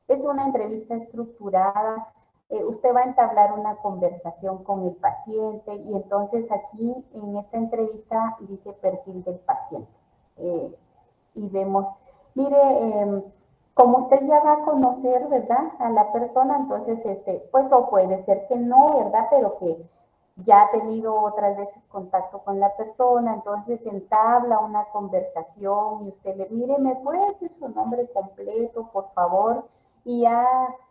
[SPEAKER 1] es una entrevista estructurada? Usted va a entablar una conversación con el paciente y entonces aquí en esta entrevista dice perfil del paciente. Y vemos, mire, como usted ya va a conocer, ¿verdad? A la persona, entonces, pues, o puede ser que no, ¿verdad? Pero que ya ha tenido otras veces contacto con la persona, entonces entabla una conversación y usted le, mire, ¿me puede decir su nombre completo, por favor? Y ya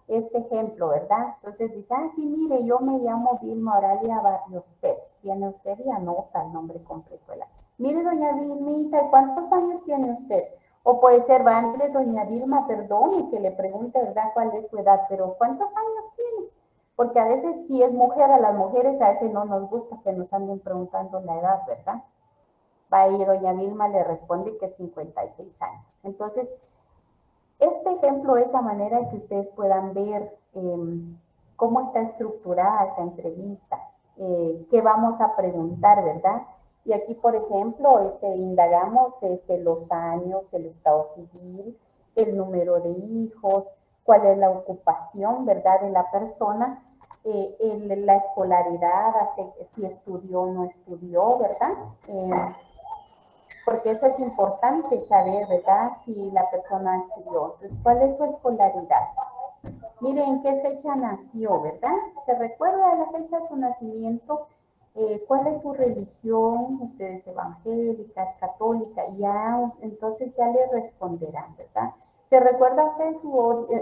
[SPEAKER 1] este ejemplo, ¿verdad? Entonces dice, ah, sí, mire, yo me llamo Vilma Oralia Barrios Pérez. Viene usted y anota el nombre completo de la. Mire, doña Vilmita, ¿y cuántos años tiene usted? O puede ser, va, mire, doña Vilma, perdón, y que le pregunte, ¿verdad?, cuál es su edad, pero ¿cuántos años tiene? Porque a veces si es mujer, a las mujeres a veces no nos gusta que nos anden preguntando la edad, ¿verdad? Va a ir doña Vilma, le responde que 56 años. Entonces, este ejemplo es la manera en que ustedes puedan ver cómo está estructurada esa entrevista, qué vamos a preguntar, ¿verdad? Y aquí, por ejemplo, indagamos los años, el estado civil, el número de hijos, cuál es la ocupación, ¿verdad?, de la persona, la escolaridad, si estudió o no estudió, ¿verdad? Porque eso es importante saber, ¿verdad? Si la persona estudió. Entonces, ¿cuál es su escolaridad? Miren, ¿en qué fecha nació, verdad? ¿Se recuerda de la fecha de su nacimiento? ¿Cuál es su religión? ¿Usted es evangélica, es católica? Ya, entonces ya le responderán, ¿verdad? ¿Se recuerda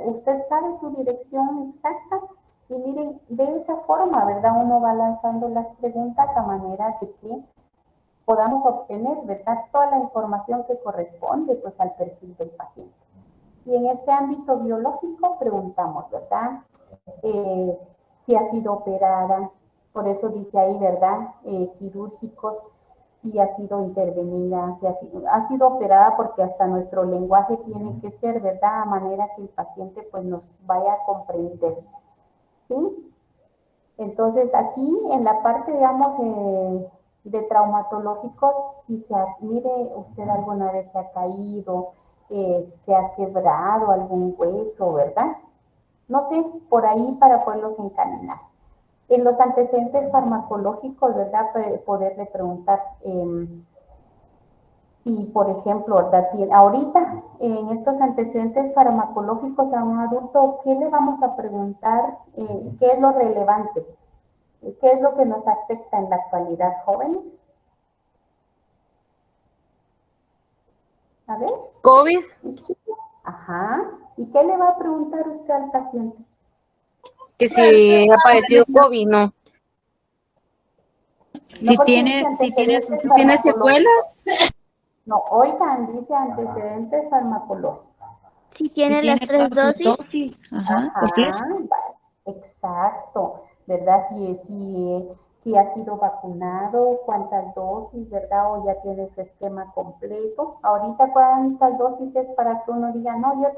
[SPEAKER 1] usted sabe su dirección exacta? Y miren, de esa forma, ¿verdad? Uno va lanzando las preguntas a manera de que podamos obtener, ¿verdad?, toda la información que corresponde, pues, al perfil del paciente. Y en este ámbito biológico preguntamos, ¿verdad?, si ha sido operada, por eso dice ahí, ¿verdad?, quirúrgicos, si ha sido intervenida, si ha sido operada, porque hasta nuestro lenguaje tiene que ser, ¿verdad?, a manera que el paciente, pues, nos vaya a comprender, ¿sí? Entonces, aquí en la parte, digamos, de traumatológicos, si mire, usted alguna vez se ha caído, se ha quebrado algún hueso, ¿verdad? No sé, por ahí para poderlos encaminar. En los antecedentes farmacológicos, ¿verdad? Poderle preguntar si, por ejemplo, ¿verdad?, ahorita en estos antecedentes farmacológicos a un adulto, ¿qué le vamos a preguntar? ¿Qué es lo relevante? ¿Qué es lo que nos afecta en la actualidad, jóvenes? A ver.
[SPEAKER 8] COVID.
[SPEAKER 1] Ajá. ¿Y qué le va a preguntar usted al paciente?
[SPEAKER 8] Que si ha padecido COVID, no.
[SPEAKER 1] Si tiene
[SPEAKER 7] secuelas.
[SPEAKER 1] No, oigan, dice antecedentes farmacológicos.
[SPEAKER 4] Si tiene las 3 dosis.
[SPEAKER 1] Ajá, vale, exacto, ¿verdad? Si ha sido vacunado, cuántas dosis, ¿verdad? O ya tiene su esquema completo. Ahorita, ¿cuántas dosis es para que uno diga, no, yo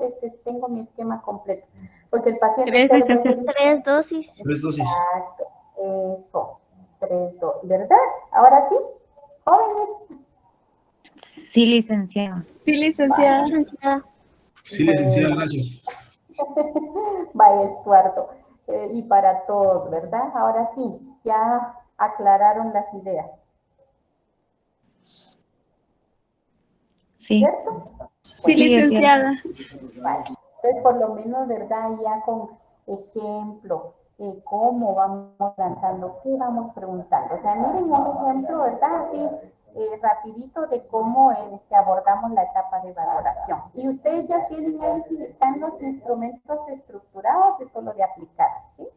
[SPEAKER 1] tengo mi esquema completo? Porque el paciente...
[SPEAKER 4] 3 dosis.
[SPEAKER 10] 3 dosis.
[SPEAKER 1] Exacto, eso, 3 dosis, ¿verdad? Ahora sí, jóvenes.
[SPEAKER 14] Sí, licenciada.
[SPEAKER 7] Sí, licenciada.
[SPEAKER 10] Sí, licenciada, gracias.
[SPEAKER 1] Vaya, Estuardo. Y para todos, ¿verdad? Ahora sí, ya aclararon las ideas.
[SPEAKER 14] Sí.
[SPEAKER 1] ¿Cierto?
[SPEAKER 7] Sí, licenciada.
[SPEAKER 1] Vale. Entonces, por lo menos, ¿verdad? Ya con ejemplo, cómo vamos lanzando, qué vamos preguntando. O sea, miren un ejemplo, ¿verdad? Así, rapidito de cómo abordamos la etapa de valoración. Y ustedes ya tienen ahí, están los instrumentos estructurados, es solo de aplicar, ¿sí?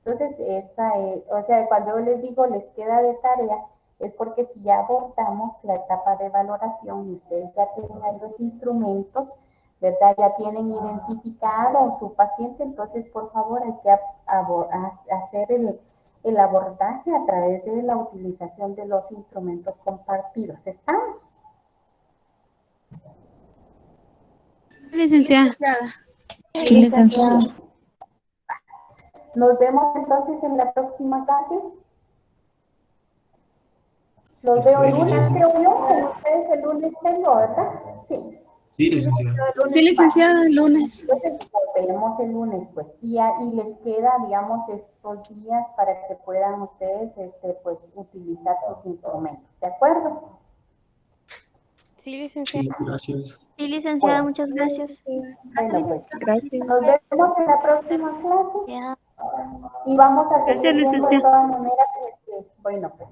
[SPEAKER 1] Entonces, esa es, o sea, cuando yo les digo les queda de tarea, es porque si ya abordamos la etapa de valoración y ustedes ya tienen ahí los instrumentos, ¿verdad? Ya tienen identificado su paciente, entonces por favor hay que hacer el abordaje a través de la utilización de los instrumentos compartidos. ¿Estamos?
[SPEAKER 9] Licenciada.
[SPEAKER 11] Sí, licenciada.
[SPEAKER 1] Nos vemos entonces en la próxima clase. Los veo el lunes, creo yo. Con ustedes el lunes tengo, ¿verdad? Sí.
[SPEAKER 10] Sí, licenciada.
[SPEAKER 12] Sí, licenciada, el lunes.
[SPEAKER 1] Entonces, nos vemos el lunes, pues. Y les queda, digamos, estos días para que puedan ustedes, pues, utilizar sus instrumentos. ¿De acuerdo?
[SPEAKER 14] Sí, licenciada.
[SPEAKER 10] Sí, gracias.
[SPEAKER 11] Sí, licenciada, muchas gracias.
[SPEAKER 1] Bueno, pues.
[SPEAKER 2] Gracias.
[SPEAKER 1] Nos vemos en la próxima clase. Y vamos a seguir viendo de todas maneras, bueno, pues.